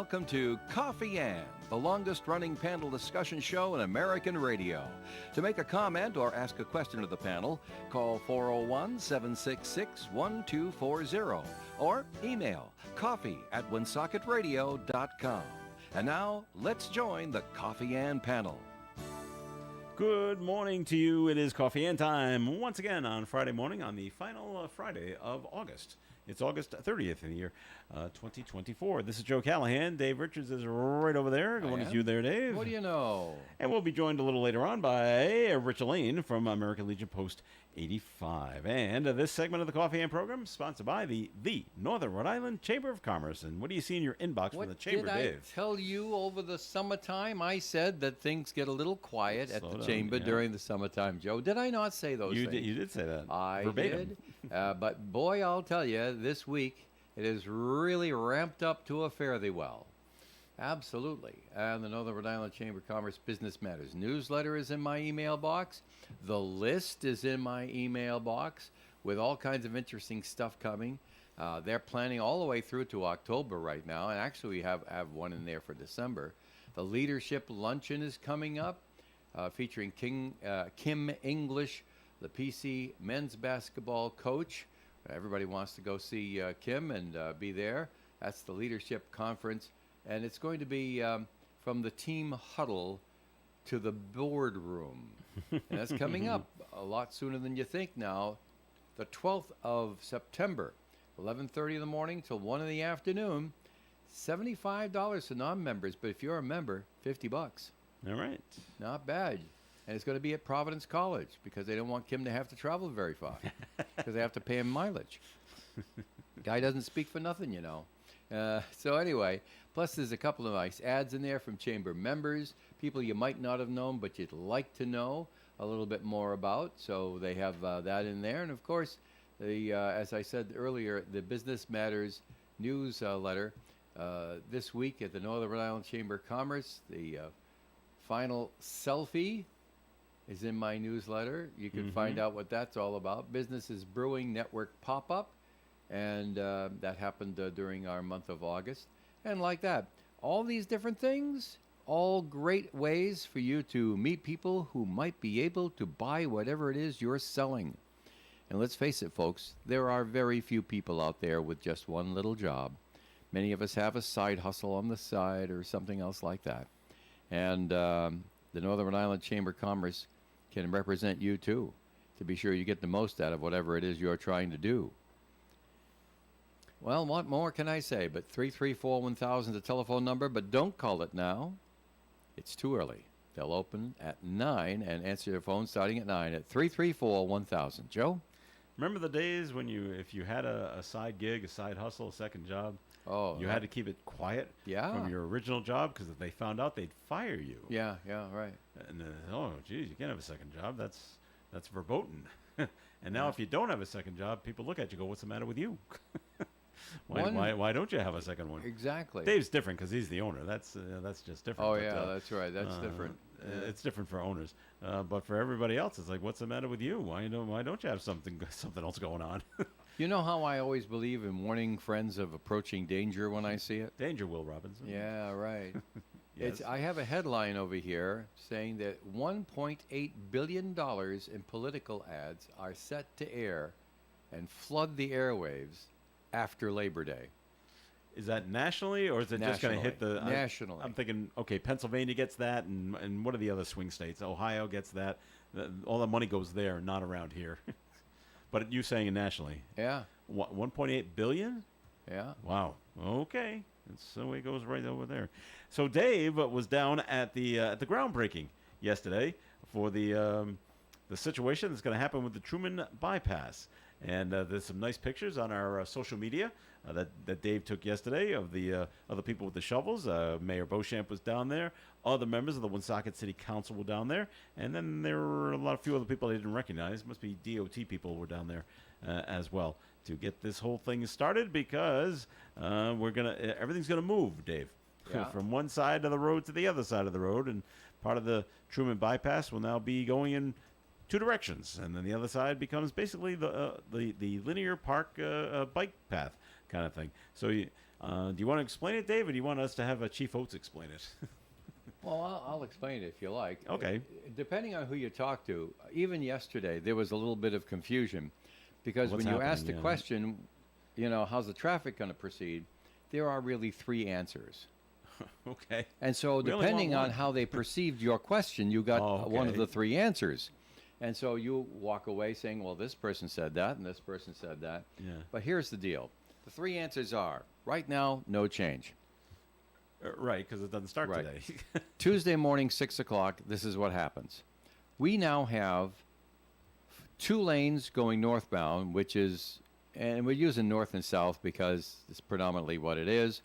welcome to Coffee Ann, the longest-running panel discussion show in American radio. To make a comment or ask a question of the panel, call 401-766-1240 or email coffee@woonsocketradio.com. And now, let's join the Coffee Ann panel. Good morning to you. It is Coffee Ann time once again on Friday morning on the final Friday of August. It's August 30th in the year 2024. This is Joe Callahan. Dave Richards is right over there. Good morning to you there, Dave. What do you know? And we'll be joined a little later on by Rich Elaine from American Legion Post 85. And this segment of the Coffee Ann program is sponsored by the Northern Rhode Island Chamber of Commerce. And what do you see in your inbox from the Chamber, Dave? What did I tell you over the summertime? I said that things get a little quiet at the Chamber during the summertime, Joe. Did I not say those things? You did say that. I verbatim. did. But boy, I'll tell you, this week it is really ramped up to a fare thee well. Absolutely. And the Northern Rhode Island Chamber of Commerce Business Matters newsletter is in my email box. The list is in my email box with all kinds of interesting stuff coming. They're planning all the way through to October right now, and actually we have one in there for December. The Leadership Luncheon is coming up, featuring Kim English, the PC men's basketball coach. Everybody wants to go see Kim and be there. That's the Leadership Conference. And it's going to be from the team huddle to the boardroom. And that's coming up a lot sooner than you think now. The 12th of September, 11:30 in the morning till 1 in the afternoon. $75 to non-members, but if you're a member, $50. All right. Not bad. And it's going to be at Providence College because they don't want Kim to have to travel very far because they have to pay him mileage. Guy doesn't speak for nothing, you know. So anyway, plus there's a couple of nice ads in there from Chamber members, people you might not have known but you'd like to know a little bit more about. So they have that in there. And of course, as I said earlier, the Business Matters newsletter this week at the Northern Rhode Island Chamber of Commerce, the final selfie is in my newsletter. You can find out what that's all about. Businesses Brewing Network pop-up. And that happened during our month of August. And like that, all these different things, all great ways for you to meet people who might be able to buy whatever it is you're selling. And let's face it, folks, there are very few people out there with just one little job. Many of us have a side hustle on the side or something else like that. And the Northern Rhode Island Chamber of Commerce can represent you, too, to be sure you get the most out of whatever it is you're trying to do. Well, what more can I say? But 334-1000 is the telephone number, but don't call it now. It's too early. They'll open at 9 and answer your phone starting at 9 at 334-1000. Joe? Remember the days when if you had a side gig, a side hustle, a second job, you had to keep it quiet from your original job because if they found out, they'd fire you. Yeah, right. And geez, you can't have a second job. That's verboten. And now if you don't have a second job, people look at you and go, what's the matter with you? Why don't you have a second one? Exactly. Dave's different because he's the owner. That's just different. Oh, yeah, that's right. That's different. It's different for owners. But for everybody else, it's like, what's the matter with you? Why don't you have something else going on? You know how I always believe in warning friends of approaching danger when I see it? Danger, Will Robinson. Yeah, right. Yes. I have a headline over here saying that $1.8 billion in political ads are set to air and flood the airwaves after Labor Day. Is that nationally, or is it just going to hit the... Nationally. I'm thinking, okay, Pennsylvania gets that, and what are the other swing states? Ohio gets that. All the money goes there, not around here. But you're saying nationally. Yeah. 1.8 billion? Yeah. Wow. Okay. That's the way it goes right over there. So Dave was down at the groundbreaking yesterday for the situation that's going to happen with the Truman bypass. And there's some nice pictures on our social media that Dave took yesterday of the other people with the shovels. Mayor Beauchamp was down there. Other members of the Woonsocket City Council were down there. And then there were a few other people I didn't recognize. Must be DOT people were down there as well to get this whole thing started because everything's going to move, Dave. Yeah. From one side of the road to the other side of the road. And part of the Truman bypass will now be going in two directions, and then the other side becomes basically the linear park bike path kind of thing. So Do you want to explain it, Dave, or do you want us to have Chief Oates explain it? Well, I'll explain it if you like. Okay. Depending on who you talk to, even yesterday there was a little bit of confusion because What's when you ask the happening, yeah. question, how's the traffic going to proceed, there are really three answers. Okay. And so We only depending want on one. how they perceived your question, you got Oh, one of okay. the three answers. And so you walk away saying, well, this person said that and this person said that. Yeah. But here's the deal. The three answers are, right now, no change. Right, because it doesn't start Right. today. Tuesday morning, 6 o'clock, this is what happens. We now have 2 lanes going northbound, which is, and we're using north and south because it's predominantly what it is.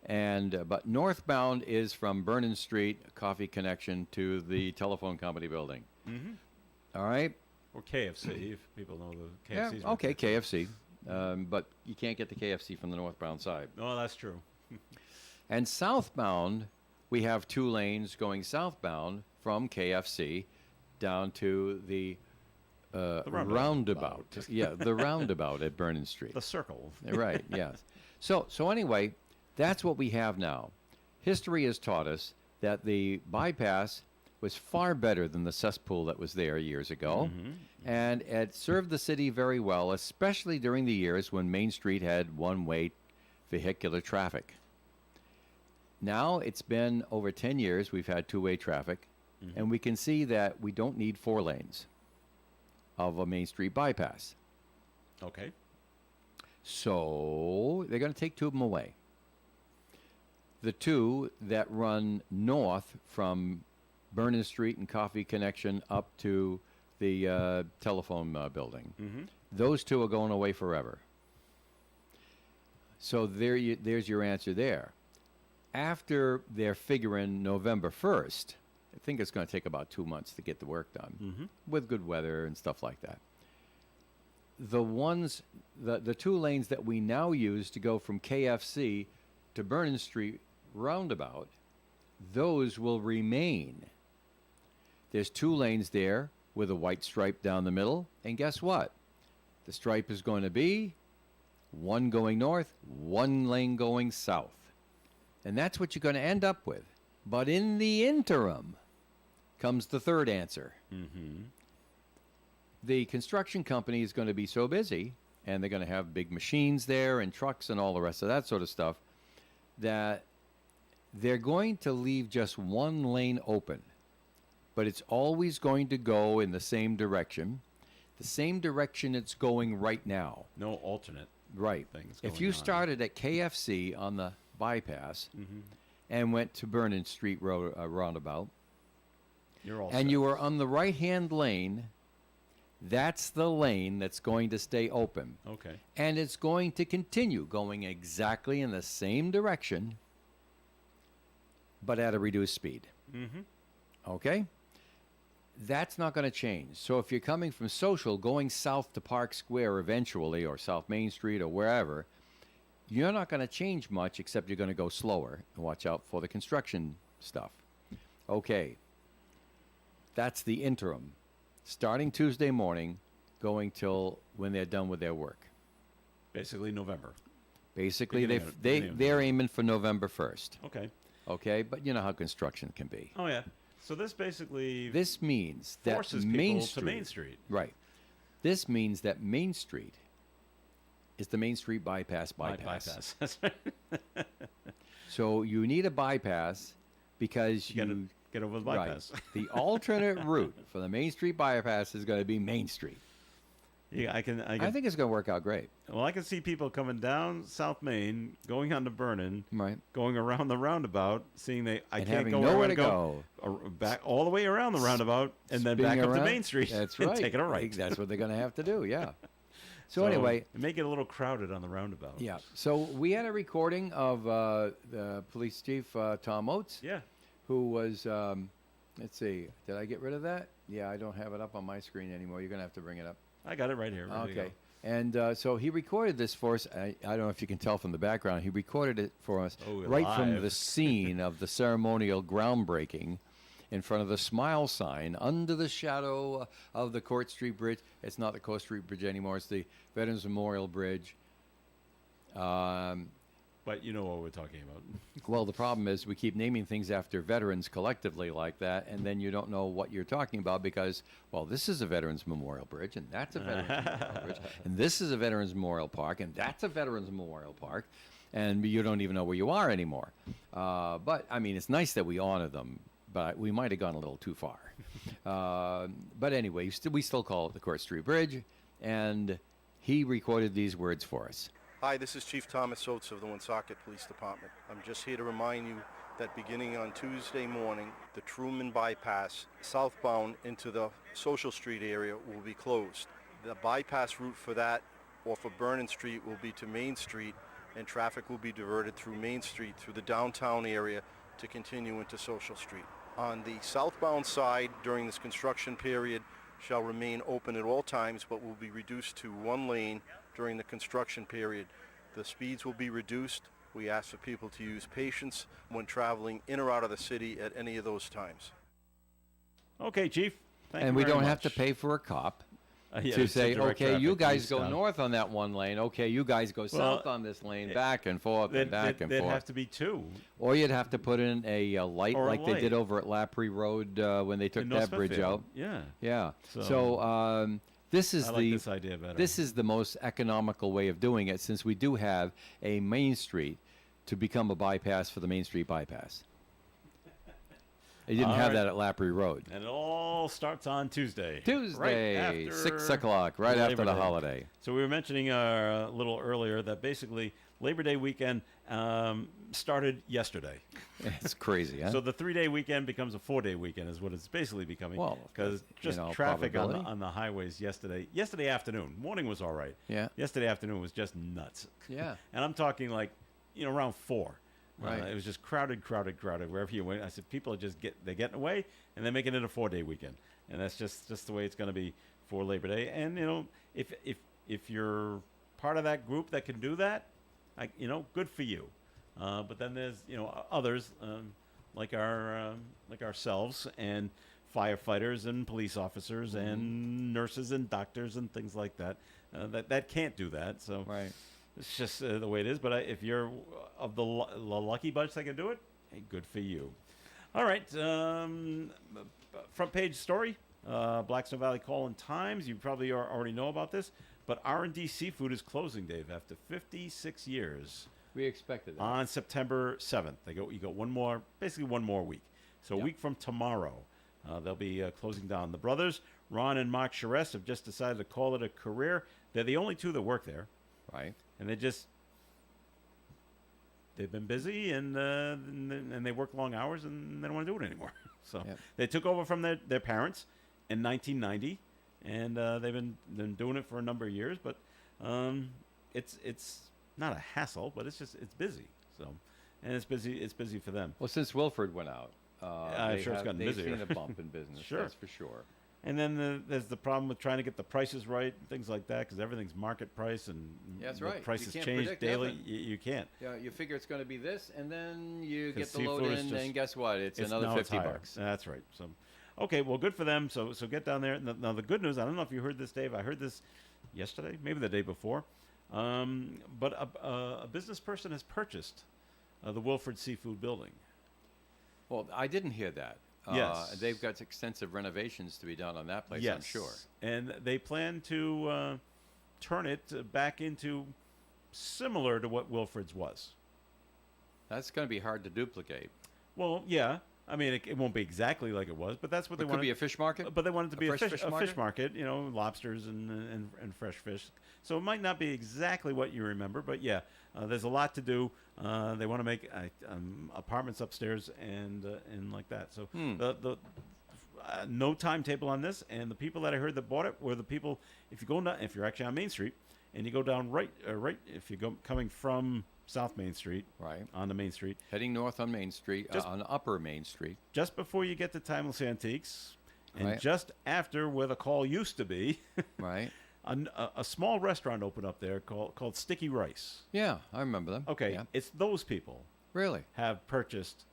But northbound is from Vernon Street, Coffee Connection, to the telephone company building. Mm-hmm. All right? Or KFC, if people know the Yeah, KFC's. okay, KFC. But you can't get the KFC from the northbound side. No, that's true. And southbound, we have 2 lanes going southbound from KFC down to the roundabout. Yeah, the roundabout at Vernon Street. The circle. Right, yes. So anyway, that's what we have now. History has taught us that the bypass was far better than the cesspool that was there years ago. Mm-hmm. And it served the city very well, especially during the years when Main Street had one-way vehicular traffic. Now it's been over 10 years we've had two-way traffic, and we can see that we don't need 4 lanes of a Main Street bypass. Okay. So they're going to take 2 of them away. The 2 that run north from Vernon Street and Coffee Connection up to the telephone building, Mm-hmm. those 2 are going away forever. So there's your answer there. After they're figuring November 1st, I think it's going to take about 2 months to get the work done Mm-hmm. with good weather and stuff like that. The 2 lanes that we now use to go from KFC to Vernon Street roundabout, those will remain. There's 2 lanes there with a white stripe down the middle, and guess what? The stripe is going to be 1 going north, 1 lane going south. And that's what you're going to end up with. But in the interim comes the third answer. Mm-hmm. The construction company is going to be so busy, and they're going to have big machines there and trucks and all the rest of that sort of stuff, that they're going to leave just 1 lane open. But it's always going to go in the same direction it's going right now. No alternate Right. things. If going you on. started at KFC on the bypass Mm-hmm. and went to Vernon Street roundabout, You're all and set. you were on the right-hand lane, that's the lane that's going to stay open. Okay. And it's going to continue going exactly in the same direction, but at a reduced speed. Mm-hmm. Okay? That's not going to change. So if you're coming from Social, going south to Park Square eventually, or South Main Street, or wherever, you're not going to change much, except you're going to go slower and watch out for the construction stuff. Okay. That's the interim. Starting Tuesday morning, going till when they're done with their work. Basically November. Basically, Beginning of they're aiming for November 1st. Okay. Okay? But you know how construction can be. Oh yeah. So this basically This means that forces Main people Street, to Main Street. Right. This means that Main Street is the Main Street bypass. Bypass. That's right. So you need a bypass because You gotta get over the right. bypass. The alternate route for the Main Street bypass is going to be Main Street. Yeah, I can. I think it's going to work out great. Well, I can see people coming down South Main, going on to Vernon, Right. going around the roundabout, seeing I And can't having go nowhere where I to go. back all the way around the roundabout, and then Spinning back up to around. Main Street. That's and right. taking a right. That's what they're going to have to do, yeah. So anyway, it may get a little crowded on the roundabout. yeah. So we had a recording of the police chief, Tom Oates, Yeah. who was, let's see, did I get rid of that? Yeah, I don't have it up on my screen anymore. You're going to have to bring it up. I got it right here. Ready to Okay. go. And so he recorded this for us. I don't know if you can tell from the background. He recorded it for us Oh, right from live. the scene of the ceremonial groundbreaking in front of the Smile sign under the shadow of the Court Street Bridge. It's not the Court Street Bridge anymore. It's the Veterans Memorial Bridge. but you know what we're talking about. Well, the problem is we keep naming things after veterans collectively like that, and then you don't know what you're talking about because, well, this is a Veterans Memorial Bridge, and that's a Veterans Memorial Bridge, and this is a Veterans Memorial Park, and that's a Veterans Memorial Park, and you don't even know where you are anymore. But, I mean, it's nice that we honor them, but we might have gone a little too far. But anyway, we still call it the Court Street Bridge, and he recorded these words for us. Hi, this is Chief Thomas Oates of the Woonsocket Police Department. I'm just here to remind you that beginning on Tuesday morning, the Truman Bypass southbound into the Social Street area will be closed. The bypass route for that off of Vernon Street will be to Main Street, and traffic will be diverted through Main Street through the downtown area to continue into Social Street. On the southbound side during this construction period shall remain open at all times but will be reduced to one lane during the construction period. The speeds will be reduced. We ask for people to use patience when traveling in or out of the city at any of those times. Okay, Chief. Thank And you we very don't have to much. pay for a cop Yeah, to it's a say, direct okay, you traffic guys go eastbound. north on that one lane. Okay, you guys go south on this lane, back and forth and back and There'd forth. have to be two. Or you'd have to put in a light Or a like they did light. over at Lapre Road when they took in that North bridge Smithfield. out. Yeah. Yeah. So, So this is I like this idea better. this is the most economical way of doing it, since we do have a Main Street to become a bypass for the Main Street bypass. They didn't All have right. that at Lapre Road. And it all starts on Tuesday. Tuesday, Right after 6 o'clock, right after Labor the Day. holiday. So we were mentioning a little earlier that basically Labor Day weekend started yesterday. It's crazy, huh? So the 3-day weekend becomes a 4-day weekend is what it's basically becoming. Well, because you just know, traffic probability. on the highways yesterday afternoon. Morning was all right. Yeah. Yesterday afternoon was just nuts. Yeah. And I'm talking like, around 4. Right. It was just crowded wherever you went. I said people are they're getting away and they're making it a 4-day weekend, and that's just the way it's going to be for Labor Day. And if you're part of that group that can do that, good for you. But then there's others like ourselves and firefighters and police officers and nurses and doctors and things like that that can't do that. So Right. it's just the way it is. But if you're of the lucky bunch that can do it, hey, good for you. All right. Front page story. Blackstone Valley Call-in-Times. You probably already know about this. But R&D Seafood is closing, Dave, after 56 years We expected that. on September 7th. You got one more week. So a Yep. week from tomorrow, they'll be closing down. The brothers, Ron and Mark Charest, have just decided to call it a career. They're the only two that work there. Right. And they've been busy and they work long hours and they don't want to do it anymore. So Yep. they took over from their parents in 1990, and they've been doing it for a number of years. But it's not a hassle, but it's busy. So and it's busy for them. Well, since Wilford went out, I'm sure it's gotten they've busier. seen a bump in business. Sure. That's for sure. And then there's the problem with trying to get the prices right, things like that, because everything's market price and Yeah, that's the right. You prices can't change predict daily. nothing. You can't. Yeah, you figure it's going to be this, and then you 'Cause get the load seafood is in, just- and guess what? It's now another it's 50 higher. bucks. That's right. So, okay, well, good for them. So get down there. Now the good news. I don't know if you heard this, Dave. I heard this yesterday, maybe the day before. But a business person has purchased the Wilford Seafood building. Well, I didn't hear that. Yes. They've got extensive renovations to be done on that place, Yes, I'm sure. And they plan to turn it back into similar to what Wilford's was. That's going to be hard to duplicate. Well, yeah. I mean, it won't be exactly like it was, but that's what It they could want. be a fish market. But they want it to be a fresh fish market, lobsters and fresh fish. So it might not be exactly what you remember, but yeah, there's a lot to do. They want to make apartments upstairs and like that. So the no timetable on this, and the people that I heard that bought it were the people. If you're actually on Main Street and you go down right, if you go coming from South Main Street, Right. onto Main Street, Heading north on Main Street, Just- on Upper Main Street. just before you get to Timeless Antiques, and Right. just after where the call used to be, Right. a small restaurant opened up there called Sticky Rice. Yeah, I remember them. Okay, Yeah. it's those people Really? have purchased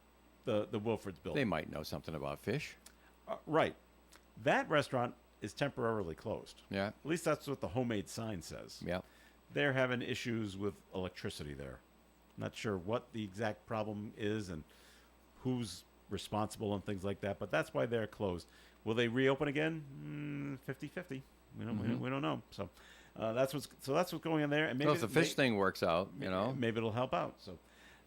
the Wilford's They building. might know something about fish. Right. That restaurant is temporarily closed. Yeah. At least that's what the homemade sign says. Yeah. They're having issues with electricity there. Not sure what the exact problem is and who's responsible and things like that, but that's why they're closed. Will they reopen again? 50-50. We don't know. So that's what's going on there. And maybe So if the fish thing works out, you know, maybe it'll help out. So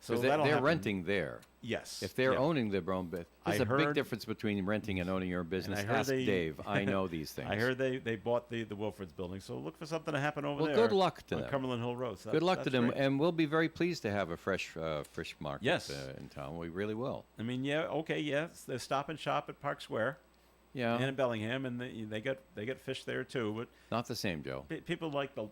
because that'll they're happen. renting there. Yes. If they're yeah. owning their own business, there's I a big heard- difference between renting and owning your own business. I heard Ask they- Dave. I know these things. I heard they bought the Wilfred's building, so look for something to happen over Well, there. good luck to on them. Cumberland Hill Road. So Good luck to that's them, great. and we'll be very pleased to have a fresh fish market Yes. in town. We really will. I mean, yeah, okay, yes, they Stop and Shop at Park Square Yeah, and in Bellingham, and they get fish there too. But not the same, Joe. people like the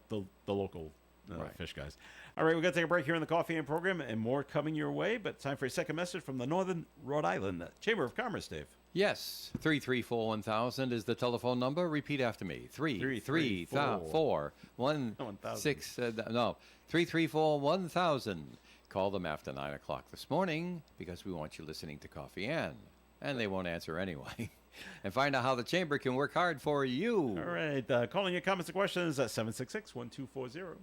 local Right. fish guys. All right, we're going to take a break here in the Coffee and program, and more coming your way. But time for a second message from the Northern Rhode Island Chamber of Commerce, Dave. Yes, 334-1000 is the telephone number. Repeat after me. 334-1000. Call them after 9 o'clock this morning because we want you listening to Coffee and they won't answer anyway. And find out how the chamber can work hard for you. All right, calling your comments and questions at 766-1240.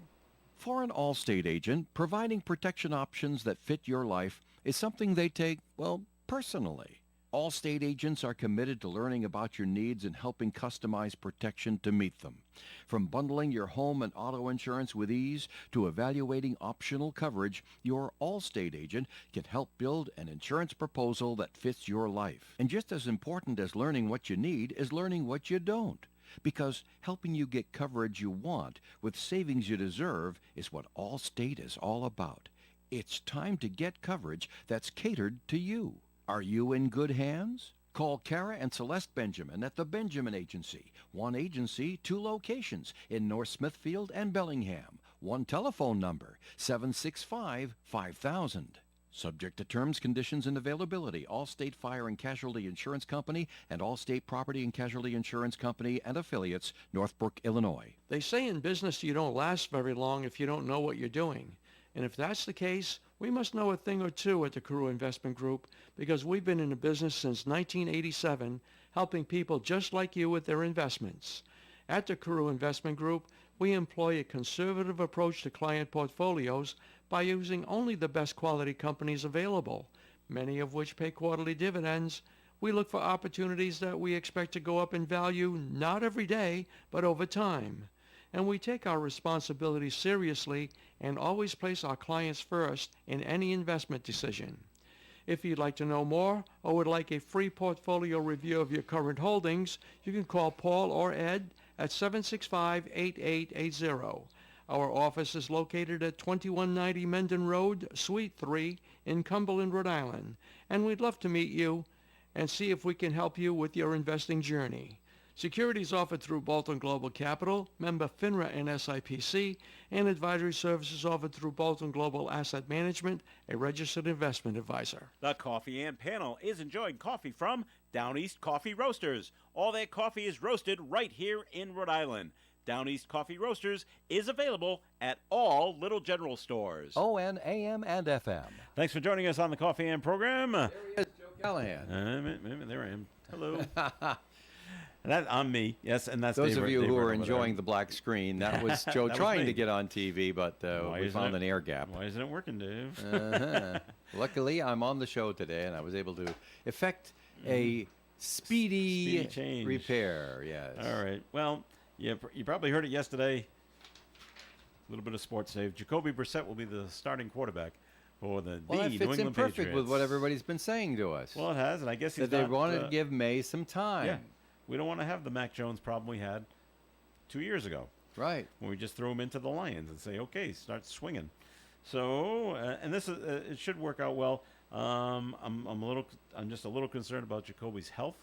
For an Allstate agent, providing protection options that fit your life is something they take, well, personally. Allstate agents are committed to learning about your needs and helping customize protection to meet them. From bundling your home and auto insurance with ease to evaluating optional coverage, your Allstate agent can help build an insurance proposal that fits your life. And just as important as learning what you need is learning what you don't. Because helping you get coverage you want with savings you deserve is what Allstate is all about. It's time to get coverage that's catered to you. Are you in good hands? Call Kara and Celeste Benjamin at the Benjamin Agency. One agency, two locations in North Smithfield and Bellingham. One telephone number, 765-5000. Subject to terms, conditions, and availability. Allstate Fire and Casualty Insurance Company and Allstate Property and Casualty Insurance Company and affiliates, Northbrook, Illinois. They say in business you don't last very long if you don't know what you're doing. And if that's the case, we must know a thing or two at the Carew Investment Group because we've been in the business since 1987, helping people just like you with their investments. At the Carew Investment Group, we employ a conservative approach to client portfolios by using only the best quality companies available, many of which pay quarterly dividends. We look for opportunities that we expect to go up in value not every day, but over time. And we take our responsibilities seriously and always place our clients first in any investment decision. If you'd like to know more or would like a free portfolio review of your current holdings, you can call Paul or Ed at 765-8880. Our office is located at 2190 Mendon Road, Suite 3 in Cumberland, Rhode Island, and we'd love to meet you and see if we can help you with your investing journey. Securities offered through Bolton Global Capital, member FINRA and SIPC, and advisory services offered through Bolton Global Asset Management, a registered investment advisor. The Coffee and Panel is enjoying coffee from Down East Coffee Roasters. All their coffee is roasted right here in Rhode Island. Down East Coffee Roasters is available at all Little General stores. ON, AM, and FM. Thanks for joining us on the Coffee and program. There he is, Joe Callahan. There I am. Hello. I'm me. Yes, and that's Those Dave, of you Dave who right are over enjoying there. the black screen, that was Joe That was trying me. to get on TV, but Why we isn't found it- an air gap. Why isn't it working, Dave? Uh-huh. Luckily, I'm on the show today, and I was able to effect a speedy change. repair. Yes. All right. Well, you probably heard it yesterday. A little bit of sports, Dave. Jacoby Brissett will be the starting quarterback for the Well, that New fits in England perfect Patriots. with what everybody's been saying to us. Well, it has, and I guess he's that they not, wanted to give May some time. Yeah, we don't want to have the Mac Jones problem we had 2 years ago, Right. when we just threw him into the Lions and say, "Okay, start swinging." So, and this is it should work out well. I'm just a little concerned about Jacoby's health.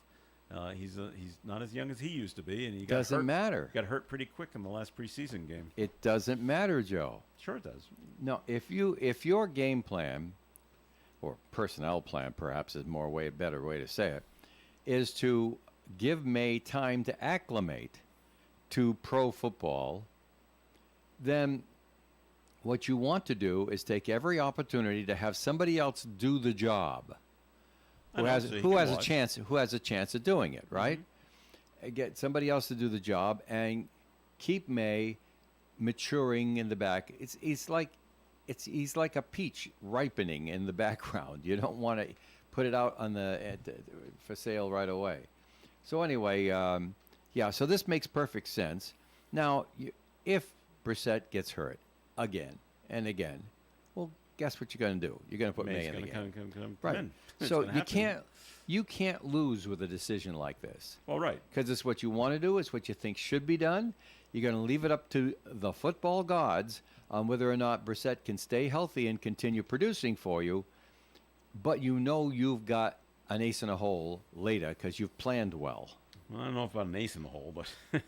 He's not as young as he used to be, and he Doesn't matter. got hurt pretty quick in the last preseason game. It doesn't matter, Joe. Sure, it does. No, if your game plan, or personnel plan, perhaps is better way to say it, is to give May time to acclimate to pro football, then what you want to do is take every opportunity to have somebody else do the job. I Who know, has so he who can has a watch. chance of doing it, right? Get somebody else to do the job and keep May maturing in the back. It's like he's like a peach ripening in the background. You don't want to put it out on for sale right away. So anyway, yeah. So this makes perfect sense. Now, if Brissett gets hurt again and again, well, guess what you're going to do? You're going to put May in again. Come Right. in. It's So gonna happen. you can't lose with a decision like this. Well, right. Because it's what you want to do. It's what you think should be done. You're going to leave it up to the football gods on whether or not Brissett can stay healthy and continue producing for you. But you know you've got an ace in a hole later because you've planned well. Well, I don't know about an ace in the hole, but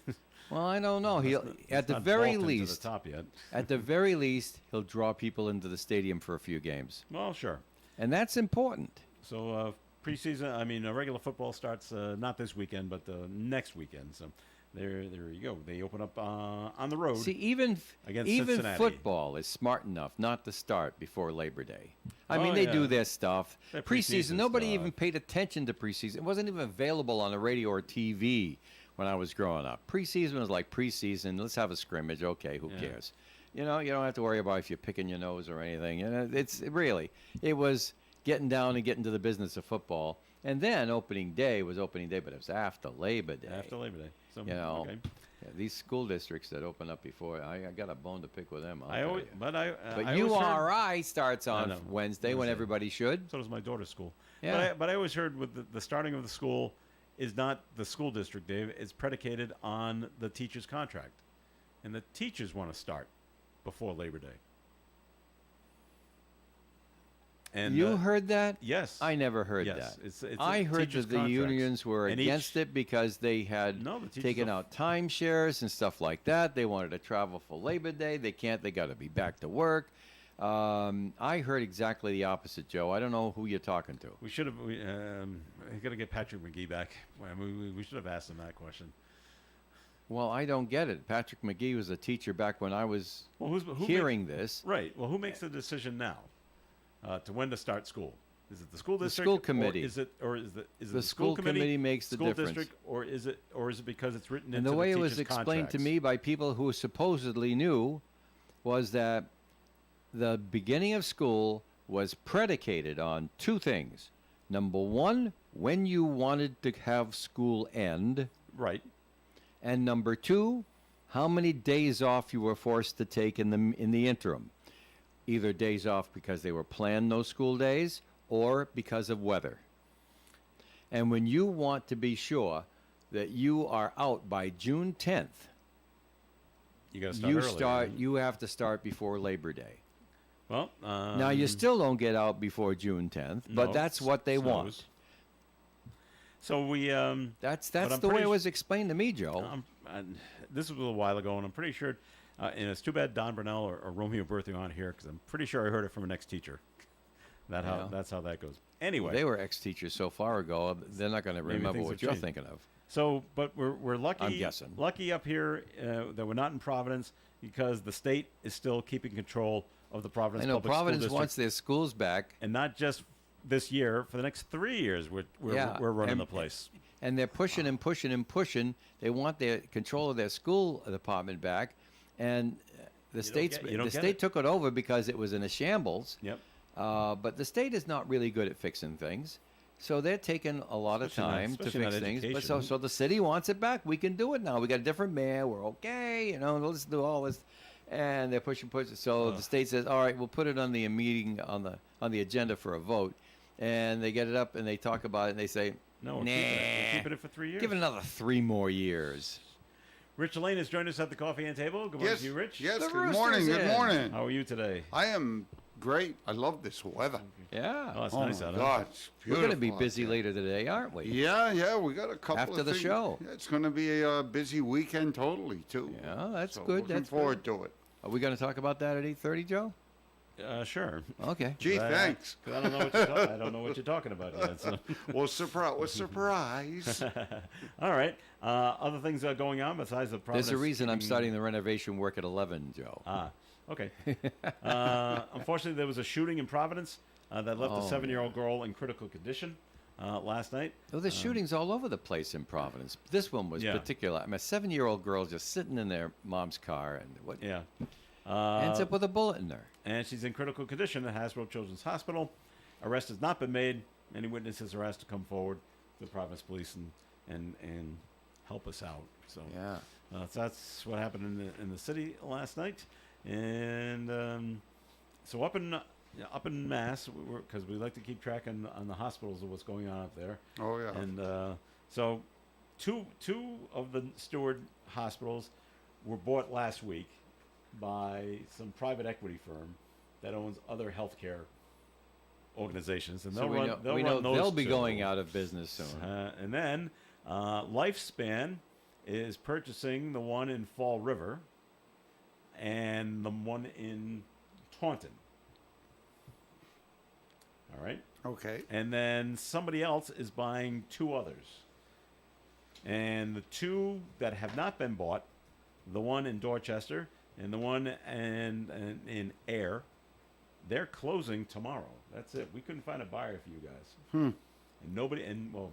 Well, I don't know. He'll it's at the not very vaulted to least, the top yet. at the very least, he'll draw people into the stadium for a few games, Well, sure. and that's important. So preseason, I mean, regular football starts not this weekend, but next weekend. So there you go. They open up on the road. See, even Against even Cincinnati. football is smart enough not to start before Labor Day. I mean, Oh, they yeah. do their stuff. Their Preseason, preseason nobody stuff. even paid attention to preseason. It wasn't even available on the radio or TV when I was growing up. Preseason was like preseason. Let's have a scrimmage. Okay, who Yeah. cares? You know, you don't have to worry about if you're picking your nose or anything. You know, it was getting down and getting to the business of football. And then opening day was opening day, but it was after Labor Day. After Labor Day. So, You know, okay. yeah, these school districts that open up before, I got a bone to pick with them. I'll I tell always, you. but I, But I always heard- URI starts on know. Wednesday when Wednesday. everybody should. So does my daughter's school. Yeah. But I always heard with the starting of the school is not the school district, Dave. It's predicated on the teacher's contract. And the teachers want to start before Labor Day. And You heard that? Yes. I never heard Yes, that. it's I a heard teacher's that the contracts. unions were And against it because they had No, the teachers taken don't- out timeshares and stuff like that. They wanted to travel for Labor Day. They can't. They got to be back to work. I heard exactly the opposite, Joe. I don't know who you're talking to. We should have. We got to get Patrick McGee back. We should have asked him that question. Well, I don't get it. Patrick McGee was a teacher back when I was Well, who hearing this. Right. Well, who makes the decision now to when to start school? Is it the school The district? school committee. Or is it The school committee makes the school difference. district, or is it because it's written And into the way it teachers' was explained to contracts? me by people who supposedly knew was that the beginning of school was predicated on two things. Number one, when you wanted to have school end, Right. and number two, how many days off you were forced to take in the interim. Either days off because they were planned those school days or because of weather. And when you want to be sure that you are out by June 10th, You got to start early. you have to start before Labor Day. Well, Now you still don't get out before June 10th, but no, that's what they want. snows. So we That's I'm the way pretty it s- was explained to me, Joe. this was a little while ago, and I'm pretty sure. And it's too bad Don Burnell or Romeo Berthing aren't here because I'm pretty sure I heard it from an ex-teacher. Yeah. That's how that goes. Anyway, They were ex-teachers so far ago, they're not going to Maybe remember things what have you're changed. thinking of. so but we're lucky. I'm guessing. Lucky up here that we're not in Providence because the state is still keeping control of the Providence I know Public School Providence District, wants their schools back, and not just this year. For the next 3 years, we're running and- the place. and they're pushing and pushing and pushing. They want their control of their school department back, and the you don't get state it. took it over because it was in a shambles. Yep. But the state is not really good at fixing things, so they're taking a lot of Especially not- time to especially fix not things. But education. so the city wants it back. We can do it now. We got a different mayor. We're okay. Let's do all this, and they're pushing. So the state says, all right, we'll put it on the meeting on the agenda for a vote, and they get it up and they talk about it and they say, No, nah, we're keeping it for 3 years. give it another 3 more years. Rich Lane has joined us at the coffee and table. Good morning Yes, to you, Rich. yes. The Good morning. rooster's Good in. morning. How are you today? I am great. I love this weather. Yeah. Oh, it's Oh nice my out. Huh? God, it's We're going to be beautiful out busy there. later today, aren't we? Yeah, we got a couple After of the things. show. Yeah, it's going to be a busy weekend, totally too. Yeah, that's So good. Looking That's forward to it. Are we going to talk about that at 8:30, Joe? Sure. Okay. Gee, I- thanks. 'cause I don't know what I don't know what you're talking about yet. So. Well, surprise. All right. Other things are going on besides the Providence. There's a reason I'm keeping- starting the renovation work at 11, Joe. Ah, okay. Unfortunately, there was a shooting in Providence that left a Oh, 7-year-old girl in critical condition last night. Well, there's shootings all over the place in Providence. This one was Yeah. particular. I mean, a 7-year-old girl just sitting in their mom's car, and what? Yeah. Ends up with a bullet in there. And she's in critical condition at Hasbro Children's Hospital. Arrest has not been made. Any witnesses are asked to come forward to the Providence Police and help us out. So Yeah. so that's what happened in the city last night. And so up in Mass, because we like to keep track on the hospitals of what's going on up there. Oh, yeah. And so two of the Steward hospitals were bought last week by some private equity firm that owns other healthcare organizations, and So they'll we run. know, They'll we run know those they'll be two. going out of business soon. And then Lifespan is purchasing the one in Fall River and the one in Taunton. All right. Okay. And then somebody else is buying two others. And the two that have not been bought, the one in Dorchester and the one in Ayr, they're closing tomorrow. That's it. We couldn't find a buyer for you guys. And nobody, well,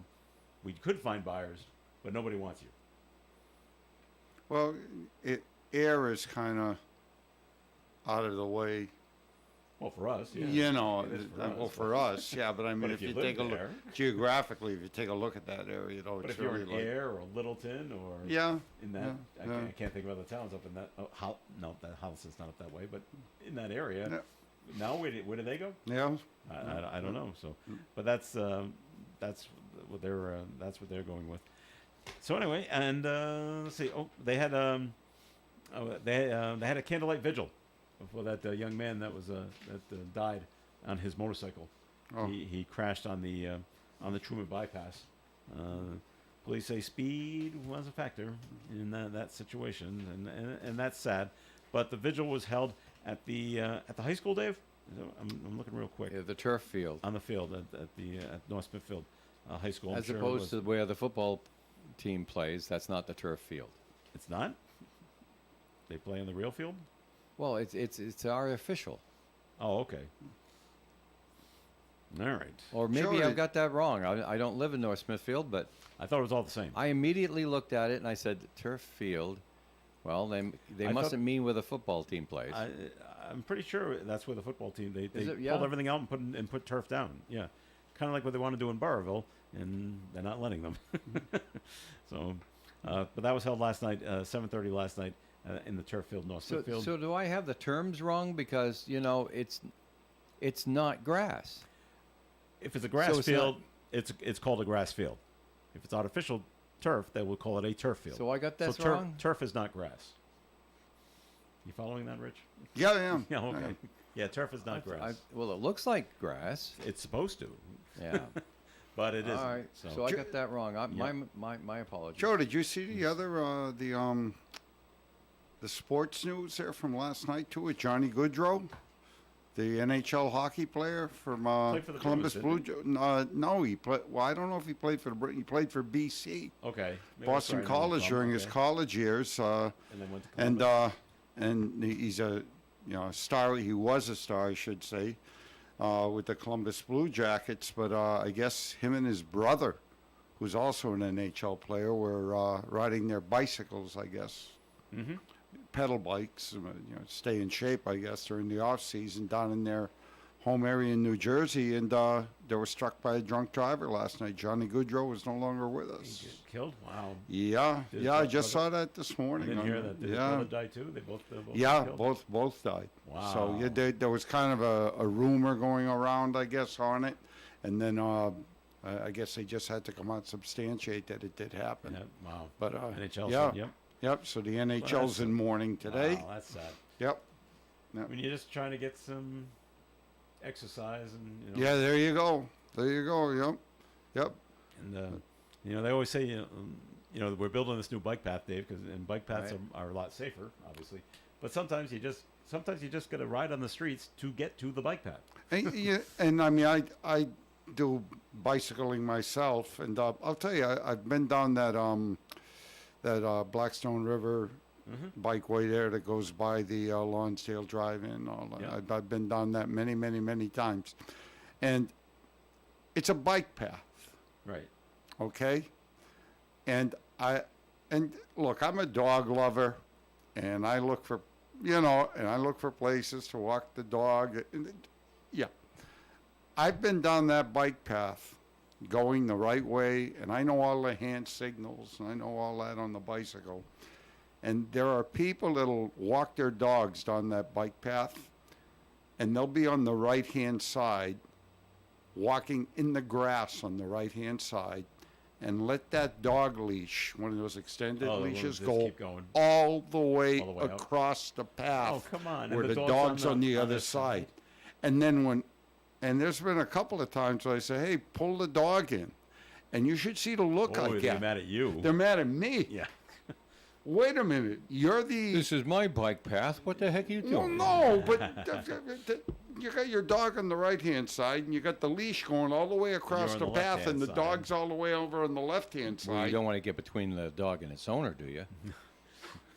we could find buyers, but nobody wants you. Well, air is kind of out of the way. Well, for us, yeah. You know, It is well, us, for but- us, yeah. But I mean, But if if you you live take a look there- geographically, if you take a look at that area, though, But it's if you're really in like, Ayr or Littleton or yeah, in that, yeah, yeah. I can't think of other towns up in that. Oh, no, that house is not up that way, but in that area. Yeah. Now, where do they go? yeah. I don't know. So, but that's what they're going with. So anyway, and let's see. Oh, they had they had a candlelight vigil for that young man that was that died on his motorcycle. Oh. He crashed on the Truman bypass. Police say speed was a factor in that situation, and that's sad. But the vigil was held at the high school, Dave. I'm looking real quick Yeah, the turf field, on the field at North Smithfield High School. I'm as sure it opposed was. to where the football team plays. That's not the turf field. It's not. They play on the real field. Well, it's artificial. Oh, okay. All right. Or maybe Sure, I've got that wrong. I don't live in North Smithfield, but I thought it was all the same. I immediately looked at it and I said, turf field. Well, they I mustn't thought- mean where the football team plays. I'm pretty sure that's where the football team they Is it? pulled Yeah. everything out and put turf down. Yeah, kind of like what they want to do in Burrville, and they're not letting them. So, but that was held last night, 7:30 last night, in the turf field, North So, Smithfield. so do I have the terms wrong? Because it's not grass. If it's a grass it's field, it's called a grass field. If it's artificial turf, they will call it a turf field. So I got that turf, wrong? Turf is not grass. You following that, Rich? Yeah, I am. Yeah, okay. Yeah, turf is not grass. Well, it looks like grass. It's supposed to, Yeah. but it isn't. All right. So I got that wrong. My apologies. Joe, did you see the other the sports news there from last night too with Johnny Goodrow, the NHL hockey player from Played for the Columbus Bruins, Blue Jays? No, he played. Well, I don't know if he played for he played for BC, Okay. Maybe Boston that's where I know him College from. during his Okay. college years. And then went to And Columbus. and he's a star. He was a star, I should say, with the Columbus Blue Jackets. But I guess him and his brother, who's also an NHL player, were riding their bicycles. I guess pedal bikes, stay in shape. I guess during the off season down in their home area in New Jersey, and they were struck by a drunk driver last night. Johnny Goodrow was no longer with us. Killed? Wow. Yeah, Did yeah, I his just brother- saw that this I morning. didn't hear that. Did his yeah, brother die too? They both yeah, killed? both died. So Wow. yeah, there was kind of a rumor going around, I guess, on it, and then I guess they just had to come out and substantiate that it did happen. Yeah, wow. But NHL yeah, said, yep. yep. So the NHL's in mourning today. Wow, that's sad. Yep. I mean, you're just trying to get some exercise and, Yeah, there you go. There you go. Yep. Yep. And they always say, we're building this new bike path, Dave, and bike paths Right. are a lot safer, obviously. But sometimes you just got to ride on the streets to get to the bike path. And I mean, I do bicycling myself, and I'll tell you, I've been down that Blackstone River bikeway there that goes by the Lonsdale Drive-In. Yeah. I've been down that many, many, many times, and it's a bike path, Right. okay? And look, I'm a dog lover, and I look for you know, and I look for places to walk the dog. Yeah. I've been down that bike path going the right way, and I know all the hand signals, and I know all that on the bicycle. And there are people that'll walk their dogs down that bike path, and they'll be on the right-hand side, walking in the grass on the right-hand side, and let that dog leash, one of those extended Oh, the ones leashes, that go keep going. all the way All the way up. across the path. Oh, come on. And Where the the dog's dog's on on the- the on other this side. And then and there's been a couple of times where I say, hey, pull the dog in. And you should see the look I Oh, they're get. mad at you. They're mad at me. Yeah. Wait a minute. You're the... This is my bike path. What the heck are you doing? Well, no, but you got your dog on the right-hand side, and you got the leash going all the way across on the the path, and left-hand the side. dog's all the way over on the left-hand Well, you side. don't want to get between the dog and its owner, do you?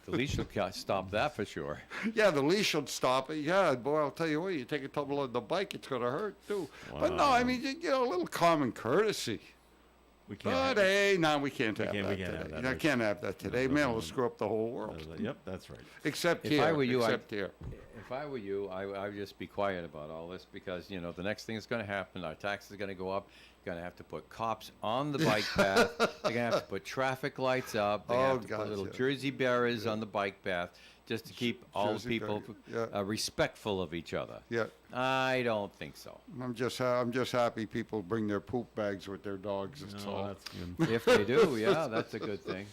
The leash will stop that for sure. Yeah, the leash will stop it. Yeah, boy, I'll tell you what, you take a tumble on the bike, it's going to hurt, too. But no, I mean, you know, a little common courtesy. We can't. But have it. hey, no, we can't have can't- we that can't have today. that. You know, can't have that today. Man, it'll screw up the whole world. Yep, that's right. Except If here. I were you, except here. If I were you, I would just be quiet about all this because, you know, the next thing that's going to happen, our taxes are going to go up. You're going to have to put cops on the bike path. They're going to have to put traffic lights up. They're going to have to God, put little yeah. Jersey barriers on the bike path just to keep all the Jersey people barrier, yeah. respectful of each other. Yeah, I don't think so. I'm just happy people bring their poop bags with their dogs. That's Oh, all. that's good. If they do, yeah, that's a good thing.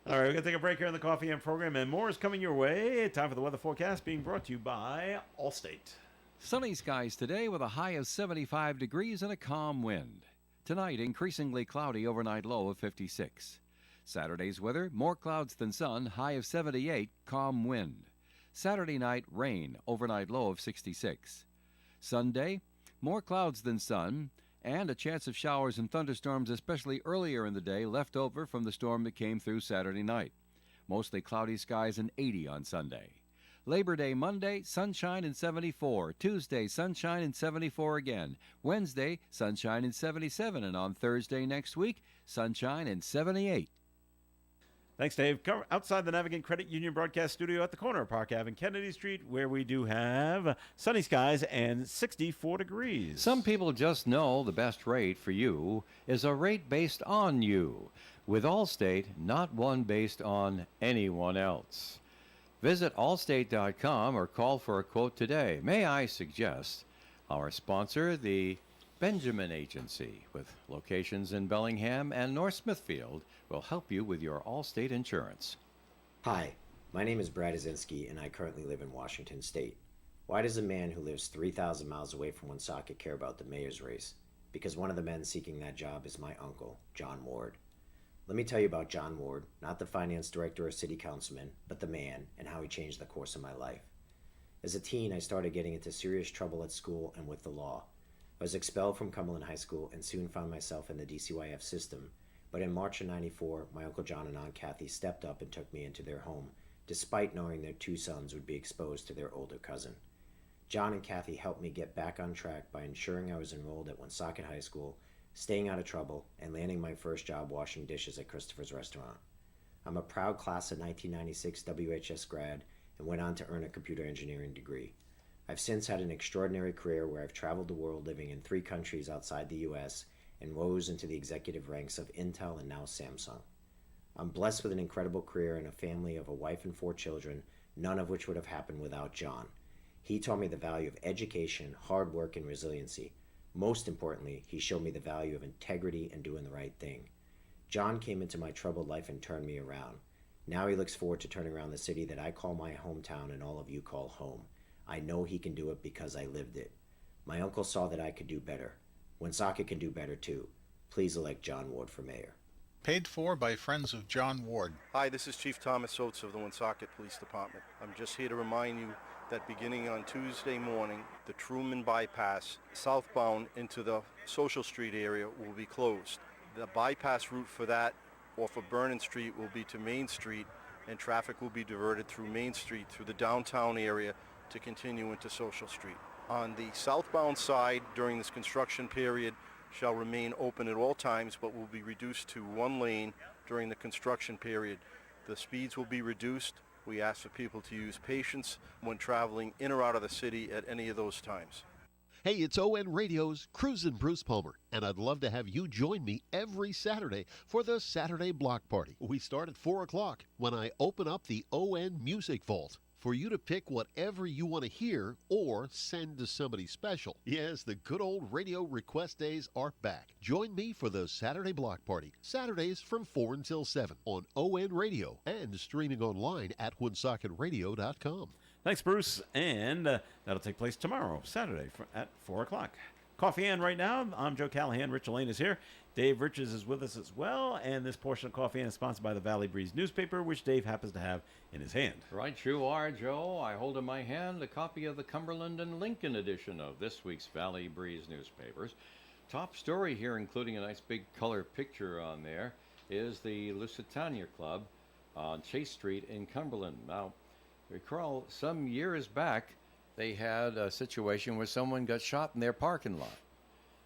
All right, we're going to take a break here on the Coffee and program, and more is coming your way. Time for the weather forecast being brought to you by Allstate. Sunny skies today with a high of 75 degrees and a calm wind. Tonight, increasingly cloudy, overnight low of 56. Saturday's weather, more clouds than sun, high of 78, calm wind. Saturday night, rain, overnight low of 66. Sunday, more clouds than sun, and a chance of showers and thunderstorms, especially earlier in the day, left over from the storm that came through Saturday night. Mostly cloudy skies and 80 on Sunday. Labor Day Monday, sunshine and 74. Tuesday, sunshine and 74 again. Wednesday, sunshine and 77. And on Thursday next week, sunshine and 78. Thanks, Dave. Outside the Navigant Credit Union broadcast studio at the corner of Park Ave and Kennedy Street, where we do have sunny skies and 64 degrees. Some people just know the best rate for you is a rate based on you. With Allstate, not one based on anyone else. Visit allstate.com or call for a quote today. May I suggest our sponsor, the Benjamin Agency, with locations in Bellingham and North Smithfield, will help you with your Allstate insurance. Hi, my name is Brad Azinski, and I currently live in Washington State. Why does a man who lives 3,000 miles away from Woonsocket care about the mayor's race? Because one of the men seeking that job is my uncle, John Ward. Let me tell you about John Ward, not the finance director or city councilman, but the man, and how he changed the course of my life. As a teen, I started getting into serious trouble at school and with the law. I was expelled from Cumberland High School and soon found myself in the DCYF system. But in March of '94, my Uncle John and Aunt Kathy stepped up and took me into their home, despite knowing their two sons would be exposed to their older cousin. John and Kathy helped me get back on track by ensuring I was enrolled at Woonsocket High School, staying out of trouble, and landing my first job washing dishes at Christopher's Restaurant. I'm a proud class of 1996 WHS grad and went on to earn a computer engineering degree. I've since had an extraordinary career where I've traveled the world living in 3 countries outside the US and rose into the executive ranks of Intel and now Samsung. I'm blessed with an incredible career and a family of a wife and 4 children, none of which would have happened without John. He taught me the value of education, hard work, and resiliency. Most importantly, he showed me the value of integrity and doing the right thing. John came into my troubled life and turned me around. Now he looks forward to turning around the city that I call my hometown and all of you call home. I know he can do it because I lived it. My uncle saw that I could do better. Woonsocket can do better too. Please elect John Ward for mayor. Paid for by friends of John Ward. Hi, this is Chief Thomas Oates of the Woonsocket Police Department. I'm just here to remind you that beginning on Tuesday morning, the Truman Bypass southbound into the Social Street area will be closed. The bypass route for that off of Vernon Street will be to Main Street, and traffic will be diverted through Main Street through the downtown area to continue into Social Street. On the southbound side during this construction period shall remain open at all times, but will be reduced to 1 lane during the construction period. The speeds will be reduced We ask for people to use patience when traveling in or out of the city at any of those times. Hey, it's ON Radio's Cruisin' Bruce Palmer, and I'd love to have you join me every Saturday for the Saturday Block Party. We start at 4 o'clock when I open up the ON Music Vault for you to pick whatever you want to hear or send to somebody special. Yes, the good old radio request days are back. Join me for the Saturday Block Party, Saturdays from 4 until 7 on ON Radio and streaming online at wonsocketradio.com. Thanks, Bruce. And that'll take place tomorrow, Saturday, at 4 o'clock. Coffee In right now. I'm Joe Callahan. Rich Elaine is here. Dave Riches is with us as well. And this portion of Coffee In is sponsored by the Valley Breeze newspaper, which Dave happens to have in his hand. Right you are, Joe. I hold in my hand a copy of the Cumberland and Lincoln edition of this week's Valley Breeze newspapers. Top story here, including a nice big color picture on there, is the Lusitania Club on Chase Street in Cumberland. Now, recall some years back, they had a situation where someone got shot in their parking lot.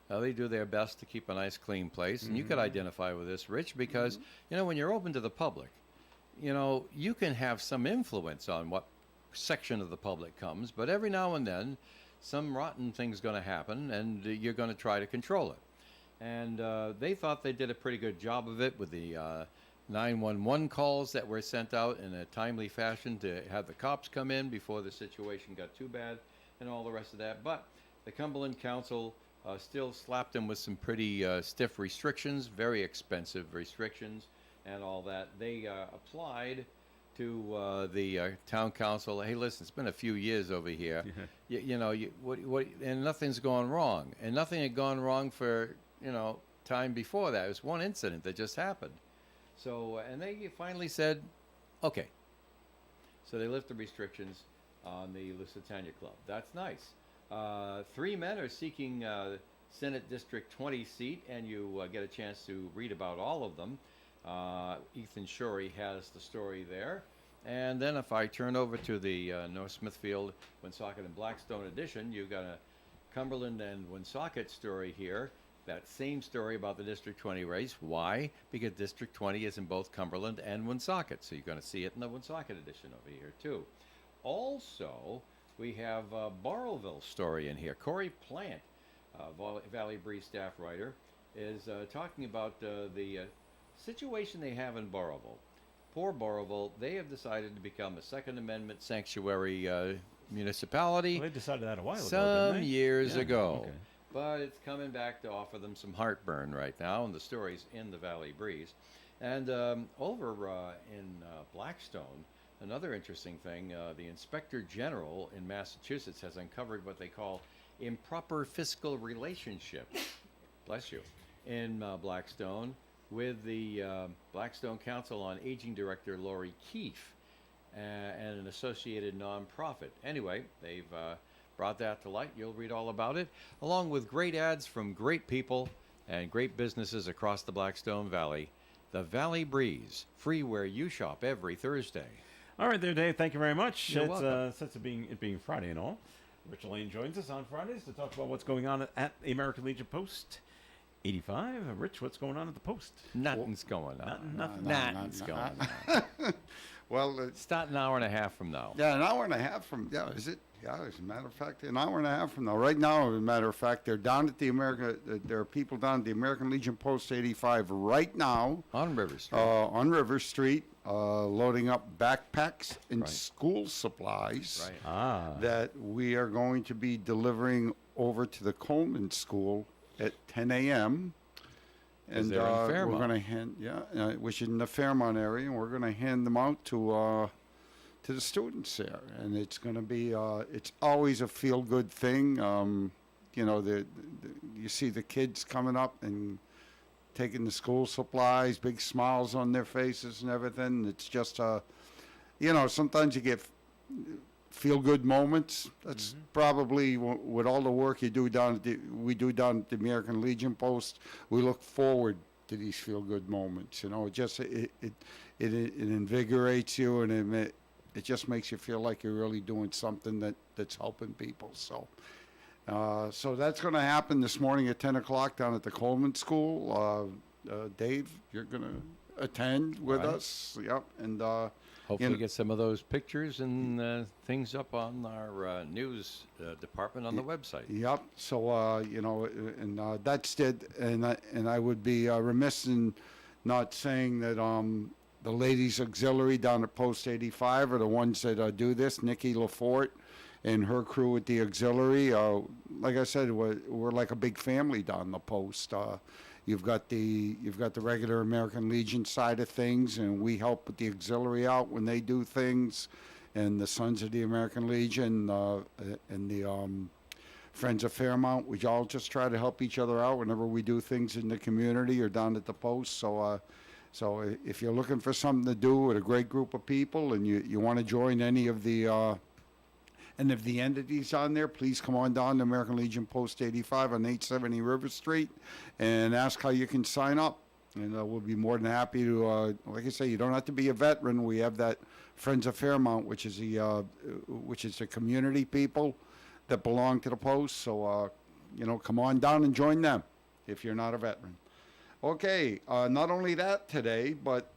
Now, they do their best to keep a nice, clean place, and you could identify with this, Rich, because, you know, when you're open to the public, you know, you can have some influence on what section of the public comes, but every now and then, some rotten thing's going to happen, and you're going to try to control it. And they thought they did a pretty good job of it with the 911 calls that were sent out in a timely fashion to have the cops come in before the situation got too bad and all the rest of that. But the Cumberland Council still slapped them with some pretty stiff restrictions, very expensive restrictions and all that. They applied to the town council. Hey, listen, it's been a few years over here. You know, and nothing's gone wrong. And nothing had gone wrong for, you know, time before that. It was one incident that just happened. So, and they finally said, okay. So they lift the restrictions on the Lusitania Club. That's nice. 3 men are seeking Senate District 20 seat, and you get a chance to read about all of them. Ethan Shorey has the story there. And then if I turn over to the North Smithfield, Woonsocket, and Blackstone edition, you've got a Cumberland and Woonsocket story here. That same story about the District 20 race. Why? Because District 20 is in both Cumberland and Woonsocket. So you're going to see it in the Woonsocket edition over here, too. Also, we have a Barrowville story in here. Corey Plant, Valley Breeze staff writer, is talking about the situation they have in Barrowville. Poor Barrowville, they have decided to become a Second Amendment sanctuary municipality. Well, they decided that a while ago, some didn't they? years Yeah, ago. okay. But it's coming back to offer them some heartburn right now, and the story's in the Valley Breeze. And over in Blackstone, another interesting thing, the Inspector General in Massachusetts has uncovered what they call improper fiscal relationship, bless you, in Blackstone with the Blackstone Council on Aging Director Lori Keefe and an associated nonprofit. Anyway, they've brought that to light. You'll read all about it, along with great ads from great people and great businesses across the Blackstone Valley. The Valley Breeze, free where you shop every Thursday. All right there, Dave. Thank you very much. You're welcome. Since it being Friday and all, Rich Elaine joins us on Fridays to talk about what's going on at the American Legion Post 85. Rich, what's going on at the Post? Nothing's going on. Nothing's going on. Well, Start an hour and a half from now. yeah, an hour and a half from, yeah, is it? Yeah, as a matter of fact, an hour and a half from now. Right now, as a matter of fact, they're down at the there are people down at the American Legion Post 85 right now. On River Street. On River Street, loading up backpacks and Right. school supplies Right. that we are going to be delivering over to the Coleman School at 10 a.m. And they're in we're Fairmont. going to hand, which is in the Fairmont area, and we're going to hand them out to the students there. And it's going to be, it's always a feel-good thing. You know, you see the kids coming up and taking the school supplies, big smiles on their faces and everything. It's just, you know, sometimes you get feel-good moments. That's probably with all the work we do down at the American Legion Post. We look forward to these feel-good moments. You know, it invigorates you, and it just makes you feel like you're really doing something that's helping people. So that's going to happen this morning at 10 o'clock down at the Coleman School. Dave, you're going to attend with Right. us. Yep, and Hopefully get some of those pictures and things up on our news department on the website. Yep. So, and that's it. And I would be remiss in not saying that the ladies auxiliary down at Post 85 are the ones that do this. Nikki Lafort and her crew at the auxiliary. Like I said, we're like a big family down the post. You've got the regular American Legion side of things, and we help with the auxiliary out when they do things, and the Sons of the American Legion and the Friends of Fairmount. We all just try to help each other out whenever we do things in the community or down at the post. So if you're looking for something to do with a great group of people and you want to join any of the entities on there, please come on down to American Legion Post 85 on 870 River Street and ask how you can sign up. And we'll be more than happy to, like I say, you don't have to be a veteran. We have that Friends of Fairmount, which is the community people that belong to the post. So, come on down and join them if you're not a veteran. Okay, not only that today, but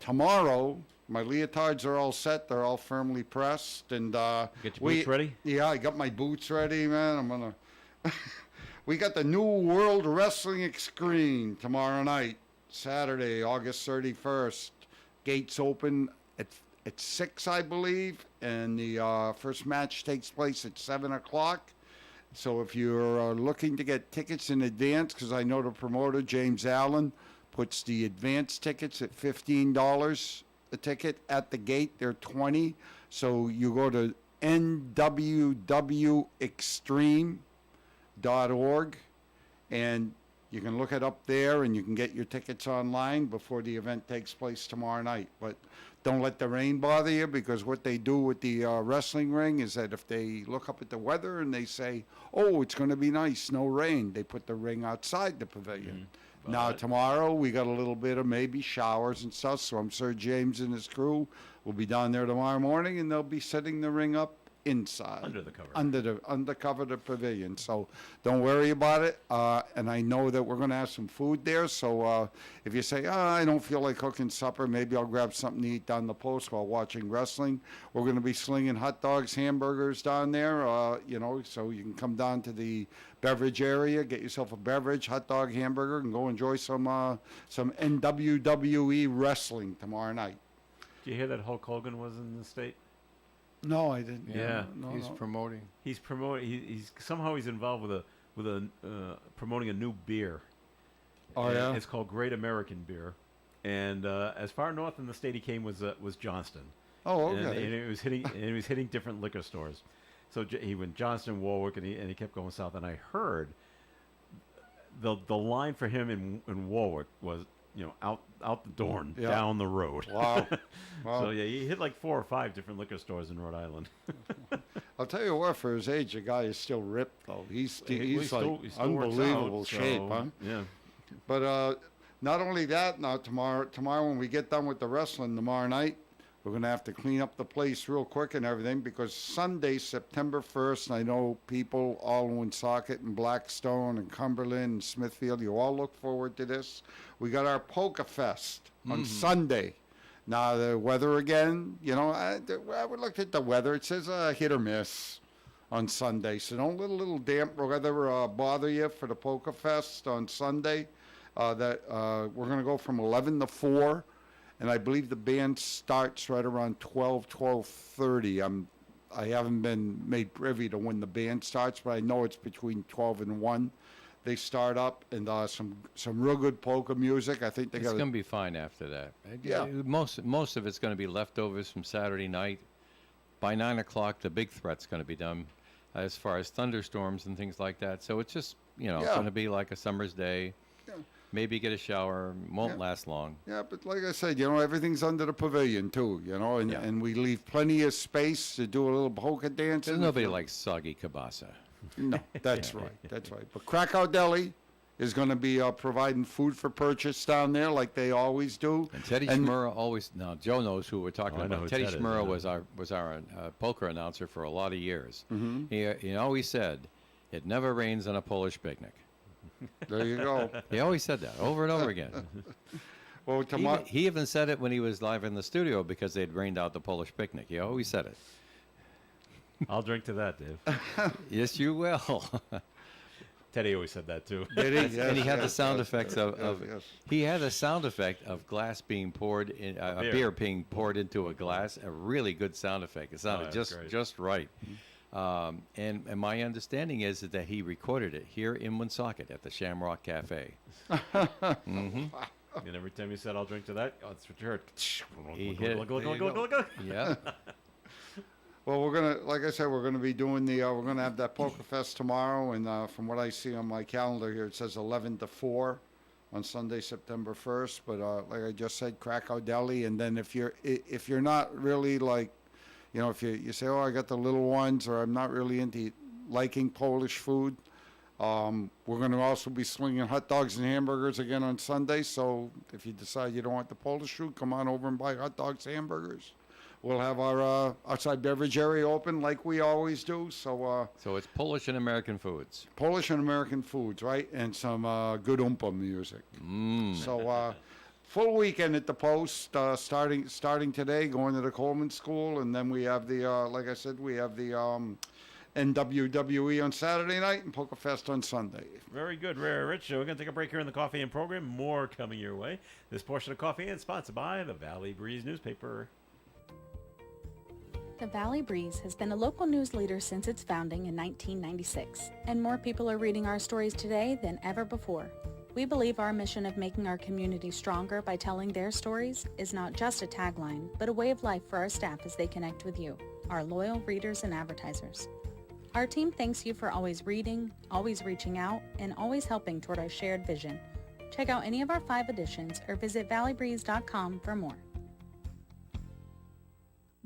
tomorrow, my leotards are all set. They're all firmly pressed. And Get your boots ready? Yeah, I got my boots ready, man. I'm going to... We got the new World Wrestling Extreme tomorrow night, Saturday, August 31st. Gates open at 6, I believe, and the first match takes place at 7 o'clock. So if you're looking to get tickets in advance, because I know the promoter, James Allen, puts the advance tickets at $15 a ticket. At the gate, they're $20. So you go to nwwextreme.org, and you can look it up there, and you can get your tickets online before the event takes place tomorrow night. But don't let the rain bother you, because what they do with the wrestling ring is that if they look up at the weather and they say, oh, it's going to be nice, no rain, they put the ring outside the pavilion. Now, tomorrow, we got a little bit of maybe showers and stuff, so I'm sure James and his crew will be down there tomorrow morning, and they'll be setting the ring up inside. Under the cover. Under cover of the pavilion. So don't worry about it. And I know that we're going to have some food there. So if you say, I don't feel like cooking supper, maybe I'll grab something to eat down the post while watching wrestling. We're going to be slinging hot dogs, hamburgers down there, so you can come down to the beverage area, get yourself a beverage, hot dog, hamburger, and go enjoy some NWWE wrestling tomorrow night. Did you hear that Hulk Hogan was in the state? No, I didn't. Yeah, He's promoting. He's promoting. He's somehow he's involved with a promoting a new beer. Oh, And yeah? It's called Great American Beer, and as far north in the state he came was Johnston. Oh, And okay. it was hitting different liquor stores. So he went Johnston, Warwick, and he kept going south. And I heard the line for him in Warwick was, out the door, Yeah. down the road. Wow. Wow. So yeah, he hit like 4 or 5 different liquor stores in Rhode Island. I'll tell you what, for his age, the guy is still ripped, though. He's He like still works unbelievable out, shape, so, huh? Yeah. But not only that, now tomorrow when we get done with the wrestling tomorrow night, we're going to have to clean up the place real quick and everything, because Sunday, September 1st, and I know people all in Woonsocket and Blackstone and Cumberland and Smithfield, you all look forward to this. We got our Polka Fest on Sunday. Now, the weather again, I looked at the weather. It says hit or miss on Sunday. So don't let a little damp weather bother you for the Polka Fest on Sunday. We're going to go from 11 to 4. And I believe the band starts right around 12:30. I haven't been made privy to when the band starts, but I know it's between 12 and 1. They start up, and some real good polka music. I think they It's got. going to be fine after that. Yeah. Most of it's going to be leftovers from Saturday night. By 9 o'clock, the big threat's going to be done, as far as thunderstorms and things like that. So it's just, it's going to be like a summer's day. Yeah. Maybe get a shower. Won't Yeah. last long. Yeah, but like I said, everything's under the pavilion too, and we leave plenty of space to do a little polka dancing. There's nobody like soggy kielbasa. No, that's right. That's right. But Krakow Deli is going to be providing food for purchase down there like they always do. And Teddy Schmura always. Now Joe knows who we're talking Oh, I know about. who Teddy Ted is, Schmura yeah. was our poker announcer for a lot of years. Mm-hmm. He always said, "It never rains on a Polish picnic." There you go. He always said that over and over again. Well, tomorrow. He even said it when he was live in the studio because they'd rained out the Polish picnic. He always said it. I'll drink to that, Dave. Yes, you will. Teddy always said that too. Did he? And he Yes, had the yes, sound yes, effects yes, of yes, yes. he had a sound effect of glass being poured in a beer being poured into a glass. A really good sound effect. It sounded that's great. just right. And my understanding is that he recorded it here in Woonsocket at the Shamrock Cafe. And every time you said, "I'll drink to that," oh, that's what you heard. He hit it. Glug, There you glug, glug, go. glug. Yeah. Well, we're gonna, like I said, we're gonna be doing we're gonna have that Poker Fest tomorrow, and from what I see on my calendar here, it says 11 to 4 on Sunday, September 1st. But like I just said, Krakow Deli, and then if you're not really like, if you say, oh, I got the little ones, or I'm not really into liking Polish food, we're gonna also be slinging hot dogs and hamburgers again on Sunday. So if you decide you don't want the Polish food, come on over and buy hot dogs, hamburgers. We'll have our outside beverage area open like we always do. So So it's Polish and American foods. Polish and American foods, right? And some good Oompa music. So full weekend at the Post, starting today, going to the Coleman School. And then we have the, like I said, we have the NWWE on Saturday night and Poker Fest on Sunday. Very good, Rich. So we're going to take a break here in the Coffee In program. More coming your way. This portion of Coffee In sponsored by the Valley Breeze newspaper. The Valley Breeze has been a local news leader since its founding in 1996, and more people are reading our stories today than ever before. We believe our mission of making our community stronger by telling their stories is not just a tagline, but a way of life for our staff as they connect with you, our loyal readers and advertisers. Our team thanks you for always reading, always reaching out, and always helping toward our shared vision. Check out any of our 5 editions or visit valleybreeze.com for more.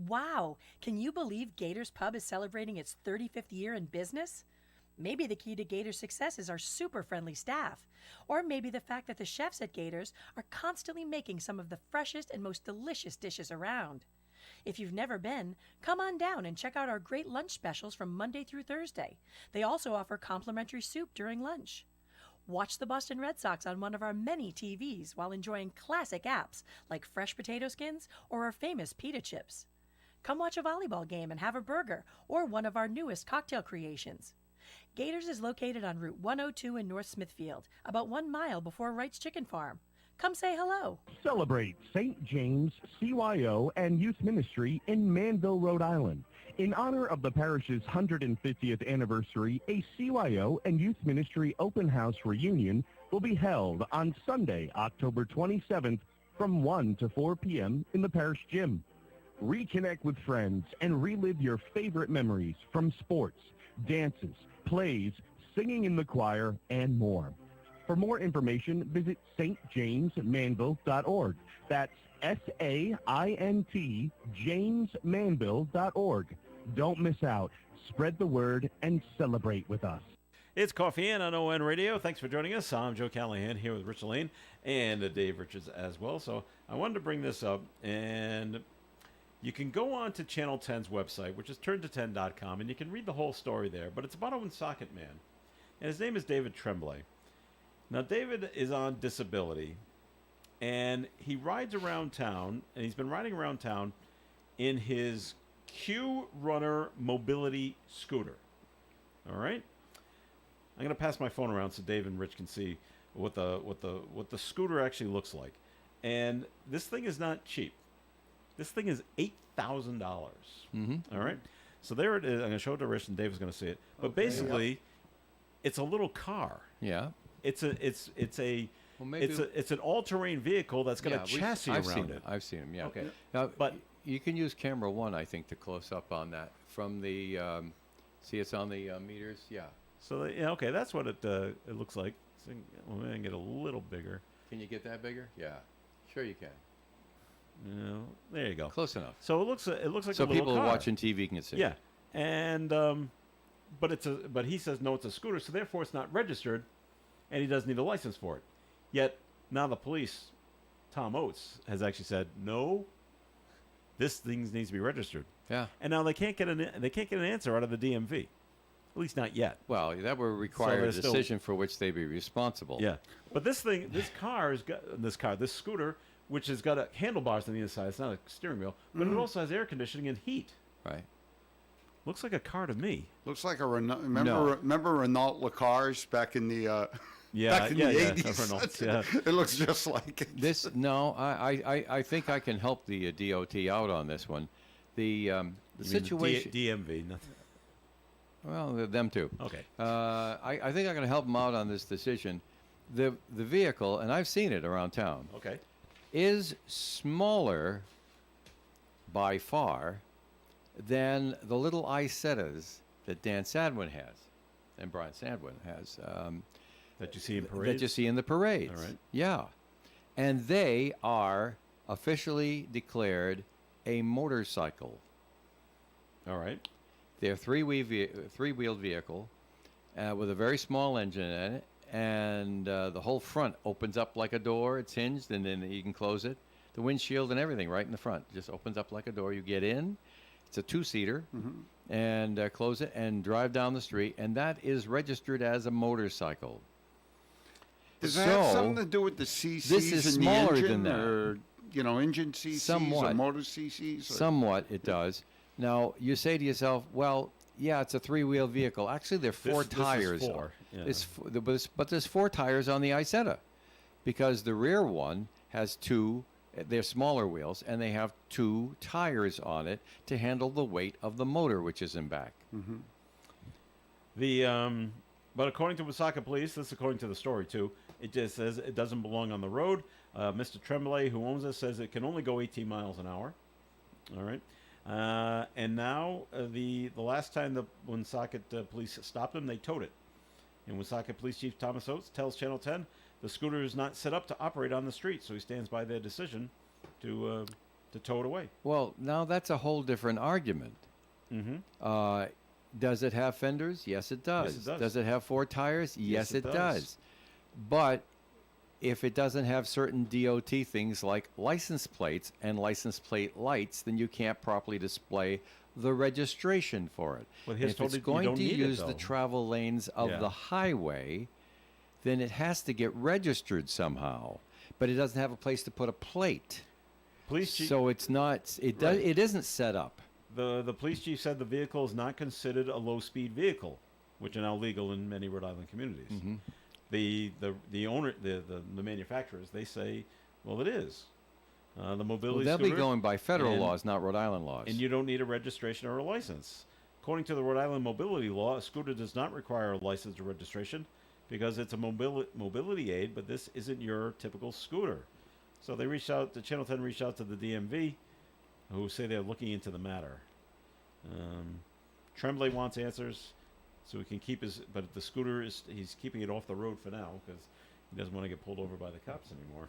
Wow, can you believe Gators Pub is celebrating its 35th year in business? Maybe the key to Gators' success is our super friendly staff, or maybe the fact that the chefs at Gators are constantly making some of the freshest and most delicious dishes around. If you've never been, come on down and check out our great lunch specials from Monday through Thursday. They also offer complimentary soup during lunch. Watch the Boston Red Sox on one of our many TVs while enjoying classic apps like fresh potato skins or our famous pita chips. Come watch a volleyball game and have a burger or one of our newest cocktail creations. Gators is located on Route 102 in North Smithfield, about 1 mile before Wright's Chicken Farm. Come say hello. Celebrate St. James, CYO, and Youth Ministry in Manville, Rhode Island. In honor of the parish's 150th anniversary, a CYO and Youth Ministry open house reunion will be held on Sunday, October 27th from 1 to 4 p.m. in the parish gym. Reconnect with friends and relive your favorite memories from sports, dances, plays, singing in the choir, and more. For more information, visit stjamesmanville.org. That's SAINT, jamesmanville.org. Don't miss out. Spread the word and celebrate with us. It's Coffee In on ON Radio. Thanks for joining us. I'm Joe Callahan here with Rich Lane and Dave Richards as well. So I wanted to bring this up, and you can go on to Channel 10's website, which is turnto10.com, and you can read the whole story there. But it's about a Woonsocket man, and his name is David Tremblay. Now, David is on disability, and he rides around town, and he's been riding around town in his Q Runner mobility scooter. All right? I'm going to pass my phone around so Dave and Rich can see what the scooter actually looks like. And this thing is not cheap. This thing is $8,000. All right? So there it is. I'm going to show it to Rich, and Dave's going to see it. But basically, it's a little car. Yeah. It's an all-terrain vehicle that's got a chassis around it. I've seen them. Yeah. Okay. Now, but you can use camera 1, I think, to close up on that from the. See, it's on the meters. Yeah. So okay, that's what it looks like. So we're gonna get a little bigger. Can you get that bigger? Yeah. Sure, you can. No, there you go. Close enough. So it looks like so a little people car. watching TV can see. Yeah, and but he says no, it's a scooter, so therefore it's not registered, and he doesn't need a license for it. Yet now the police, Tom Oates, has actually said no. This thing needs to be registered. Yeah. And now they can't get an answer out of the DMV. At least not yet. Well, that would require a there's still- decision for which they be responsible. Yeah. But this scooter, which has got handlebars on the inside. It's not a steering wheel, but it also has air conditioning and heat. Right. Looks like a car to me. Looks like a Renault. No. Remember Renault Lacars back in the Yeah, back in yeah, the yeah, 80s? Renault, yeah. It looks just like it. I think I can help the DOT out on this one. The situation. DMV. Nothing. Well, them too. Okay. I think I'm going to help them out on this decision. The vehicle, and I've seen it around town, Okay. is smaller by far than the little Isettas that Dan Sadwin has, and Brian Sadwin has. That you see in parades? That you see in the parades. All right. Yeah. And they are officially declared a motorcycle. All right. They're three-wheeled vehicle with a very small engine in it, and the whole front opens up like a door. It's hinged, and then you can close it. The windshield and everything right in the front just opens up like a door. You get in. It's a two-seater, and close it and drive down the street, and that is registered as a motorcycle. Does that have something to do with the CCs this is in smaller the than engine, that. or engine CCs or Somewhat. motor CCs? Or? Somewhat, it does. Now, you say to yourself, well, yeah, it's a three-wheel vehicle. Actually, there are four tires. This is four. Yeah. But there's four tires on the Isetta, because the rear one has two. They're smaller wheels, and they have two tires on it to handle the weight of the motor, which is in back. But according to Woonsocket Police, this is according to the story too, it just says it doesn't belong on the road. Mr. Tremblay, who owns it, says it can only go 18 miles an hour. All right. And now the last time the Woonsocket Police stopped him, they towed it. And Woonsocket Police Chief Thomas Oates tells Channel 10 the scooter is not set up to operate on the street, so he stands by their decision to tow it away. Well, now that's a whole different argument. Does it have fenders? Yes, it does. Yes, it does. It have four tires? Yes, it it does. does. But if it doesn't have certain DOT things like license plates and license plate lights, then you can't properly display the registration for it. Well, And he's if told it's you going don't to need it, use the though. travel lanes of Yeah. the highway, then it has to get registered somehow. But it doesn't have a place to put a plate. Police chief, So it's not. It Right. It isn't set up. the police chief said the vehicle is not considered a low-speed vehicle, which are now legal in many Rhode Island communities. The owner, the manufacturers, they say, well, it is. The Well, mobility they'll be scooter, going by federal and- laws, not Rhode Island laws. and you don't need a registration or a license. According to the Rhode Island mobility law, a scooter does not require a license or registration because it's a mobility aid, but this isn't your typical scooter. So they reached out, the Channel 10 reached out to the DMV, who say they're looking into the matter. Tremblay wants answers so he can keep his, but the scooter he's keeping it off the road for now because he doesn't want to get pulled over by the cops anymore.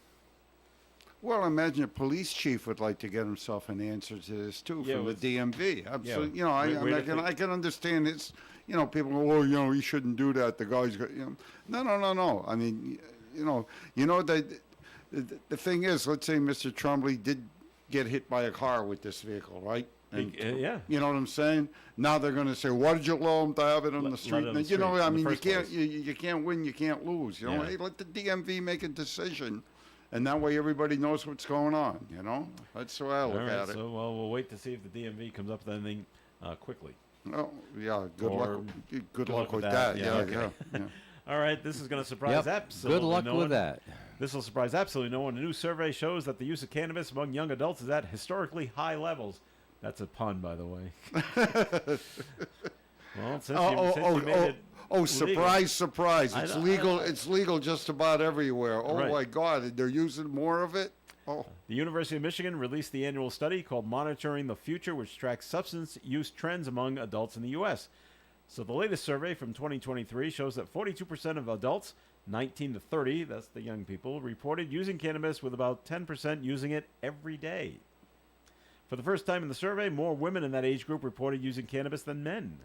Well, I imagine a police chief would like to get himself an answer to this too Yeah, from the with- DMV. Absolutely, yeah, I can understand it's. People go, oh, you shouldn't do that. The guy's got, No. I mean, the thing is, let's say Mr. Tremblay did get hit by a car with this vehicle, right? And, yeah. You know what I'm saying? Now they're going to say, "Why did you allow him to have it on the Let street?" it on the And, street I in the mean, you first can't, place. you can't win, you can't lose. Yeah. Hey, let the DMV make a decision, and that way everybody knows what's going on. That's the way I look All right, at it. so we'll wait to see if the DMV comes up with anything quickly. Oh, yeah. Good Or luck. Good luck with that. Yeah, Yeah, okay. yeah. All right, this is going to surprise Yep. absolutely Good luck no with one. that. This will surprise absolutely no one. A new survey shows that the use of cannabis among young adults is at historically high levels. That's a pun, by the way. Well, since you made it legal. Surprise! I It's know, legal. I- It's legal just about everywhere. Oh Right. my God! They're using more of it. Oh. The University of Michigan released the annual study called Monitoring the Future, which tracks substance use trends among adults in the U.S. So the latest survey from 2023 shows that 42% of adults, 19 to 30, that's the young people, reported using cannabis, with about 10% using it every day. For the first time in the survey, more women in that age group reported using cannabis than men.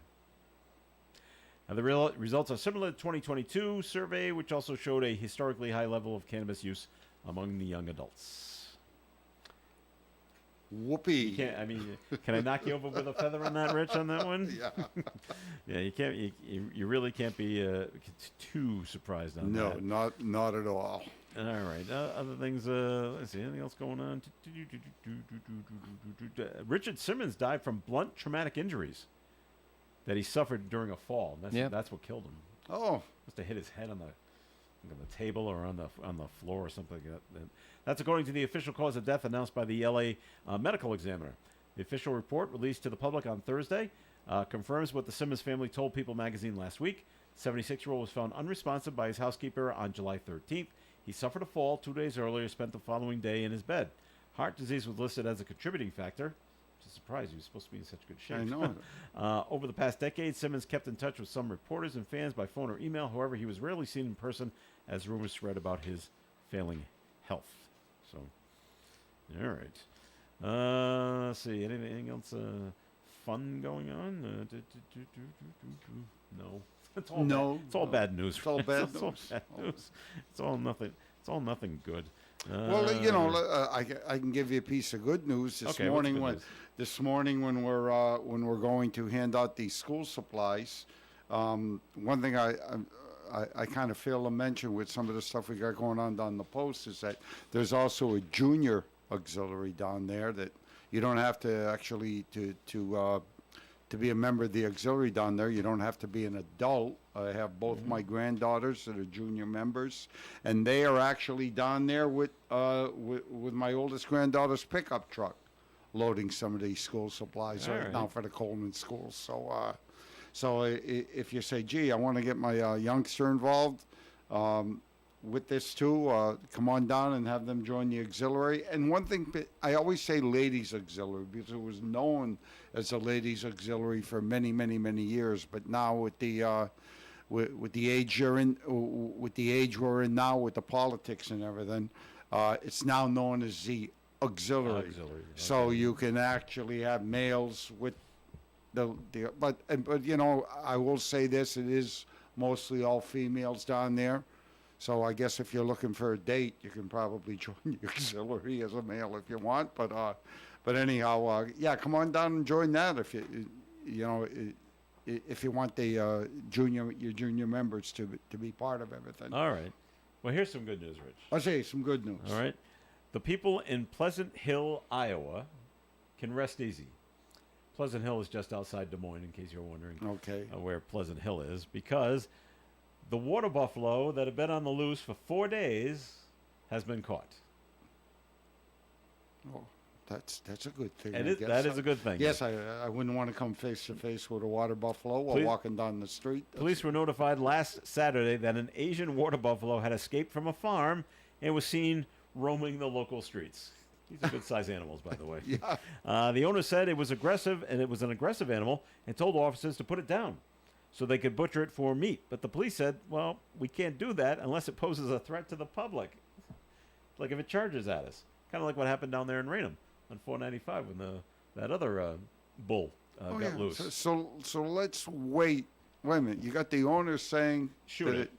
Now, the results are similar to the 2022 survey, which also showed a historically high level of cannabis use among the young adults. Whoopee. You can't. I mean, can I knock you over with a feather on that, Rich? On that one? Yeah. Yeah, you can't. You really can't be too surprised on that. No, not at all. All right. Other things. Let's see. Anything else going on? Richard Simmons died from blunt traumatic injuries that he suffered during a fall. That's what killed him. Oh. Must have hit his head on the table or on the floor or something like that. That's according to the official cause of death announced by the L.A. Medical Examiner. The official report released to the public on Thursday confirms what the Simmons family told People magazine last week. 76-year-old was found unresponsive by his housekeeper on July 13th. He suffered a fall 2 days earlier, spent the following day in his bed. Heart disease was listed as a contributing factor. It's a surprise. He was supposed to be in such good shape. I know. Over the past decade, Simmons kept in touch with some reporters and fans by phone or email. However, he was rarely seen in person as rumors spread about his failing health. So, all right. Let's see. Anything else fun going on? No. It's all bad. It's all bad news. It's all bad It's news. all bad news. It's all nothing. It's all nothing good. Well, I can give you a piece of good news this Okay, morning. what's good news? This morning when we're going to hand out these school supplies, one thing I kind of fail to mention with some of the stuff we got going on down the post is that there's also a junior auxiliary down there that you don't have to actually to be a member of the auxiliary down there. You don't have to be an adult. I have both my granddaughters that are junior members, and they are actually down there with my oldest granddaughter's pickup truck, loading some of these school supplies right now for the Coleman schools. So if you say, gee, I want to get my youngster involved with this too, come on down and have them join the auxiliary. And one thing, I always say ladies auxiliary because it was known as a ladies auxiliary for many, many, many years. But now with the age you're in, with the age we're in now, with the politics and everything, it's now known as the auxiliary. So you can actually have males with but you know, I will say this: it is mostly all females down there. So I guess if you're looking for a date, you can probably join the auxiliary as a male if you want. But anyhow, yeah, come on down and join that if if you want the your junior members to be part of everything. All right. Well, here's some good news, Rich. I'll say some good news. All right. The people in Pleasant Hill, Iowa, can rest easy. Pleasant Hill is just outside Des Moines, in case you're wondering where Pleasant Hill is, because the water buffalo that had been on the loose for 4 days has been caught. Oh, that's a good thing. That is a good thing. Yes, I wouldn't want to come face to face with a water buffalo while walking down the street. Police were notified last Saturday that an Asian water buffalo had escaped from a farm and was seen roaming the local streets. These are good-sized animals, by the way. Yeah. The owner said it was aggressive, and it was an aggressive animal, and told officers to put it down so they could butcher it for meat. But the police said, well, we can't do that unless it poses a threat to the public. Like if it charges at us. Kind of like what happened down there in Raynham on 495 when that other bull got loose. So let's wait. Wait a minute. You got the owner saying shoot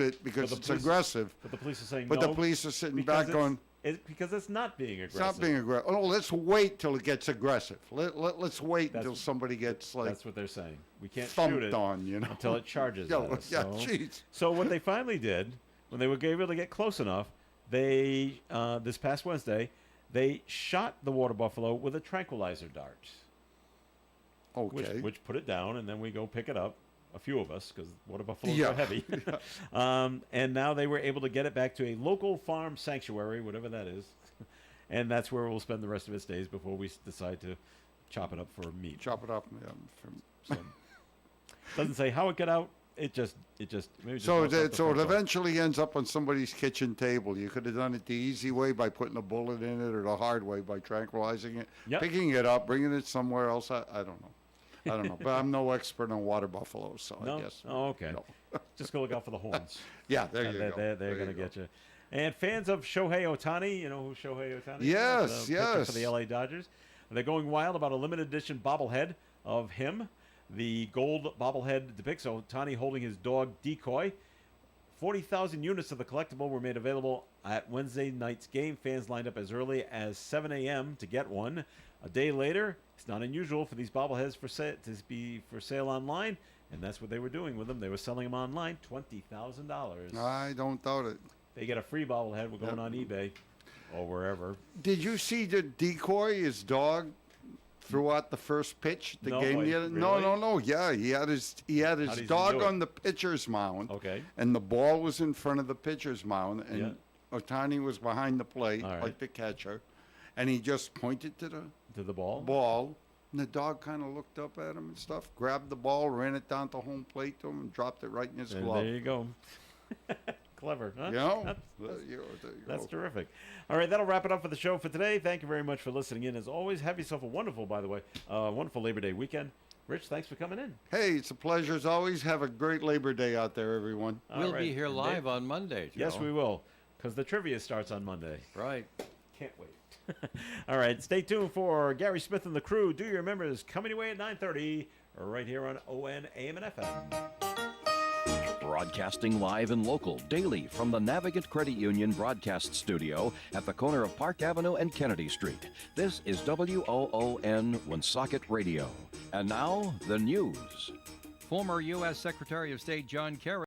it because it's aggressive. But the police are saying But no. the police are sitting back going, because it's not being aggressive. It's not being aggressive. Oh, let's wait till it gets aggressive. Let's wait until somebody gets That's what they're saying. We can't thumped shoot it on, until it charges yeah, at us. Yeah, jeez. So what they finally did, when they were able to get close enough, they this past Wednesday, they shot the water buffalo with a tranquilizer dart. Okay. Which put it down, and then we go pick it up. A few of us, because water buffaloes are heavy. And now they were able to get it back to a local farm sanctuary, whatever that is. And that's where we'll spend the rest of its days before we decide to chop it up for meat. Chop it up. So, doesn't say how it got out. It just maybe. So it eventually ends up on somebody's kitchen table. You could have done it the easy way by putting a bullet in it, or the hard way by tranquilizing it, picking it up, bringing it somewhere else. I don't know. I don't know, but I'm no expert on water buffaloes, so I guess. Oh, okay. No. Just go look out for the horns. Yeah, there you go. They're going to get you. And fans of Shohei Ohtani, you know who Shohei Ohtani is? Yes, Pitcher for the LA Dodgers. They're going wild about a limited edition bobblehead of him. The gold bobblehead depicts Ohtani holding his dog Decoy 40,000 units of the collectible were made available at Wednesday night's game. Fans lined up as early as 7 a.m. to get one. A day later, it's not unusual for these bobbleheads to be for sale online, and that's what they were doing with them. They were selling them online, $20,000. I don't doubt it. They get a free bobblehead. We're going on eBay or wherever. Did you see the decoy, his dog, threw out the first pitch? The No, game the other, really? no. Yeah, he had his How does he dog do it? on the pitcher's mound. Okay. And the ball was in front of the pitcher's mound, and Yeah. Otani was behind the plate, All right. like the catcher, and he just pointed to the ball. And the dog kind of looked up at him and stuff, grabbed the ball, ran it down to home plate to him, and dropped it right in his And glove. there you go. Clever, huh? You know? That's, There you that's go. terrific. All right, that'll wrap it up for the show for today. Thank you very much for listening in. As always, have yourself a wonderful, by the way, wonderful Labor Day weekend. Rich, thanks for coming in. Hey, it's a pleasure as always. Have a great Labor Day out there, everyone. We'll be here live on Monday, Joe. Yes, we will, because the trivia starts on Monday. Right. Can't wait. All right, stay tuned for Gary Smith and the crew. Do your members coming your way at 9:30 right here on ON AM and FM. Broadcasting live and local daily from the Navigant Credit Union broadcast studio at the corner of Park Avenue and Kennedy Street. This is WOON Woonsocket Radio. And now, the news. Former U.S. Secretary of State John Kerry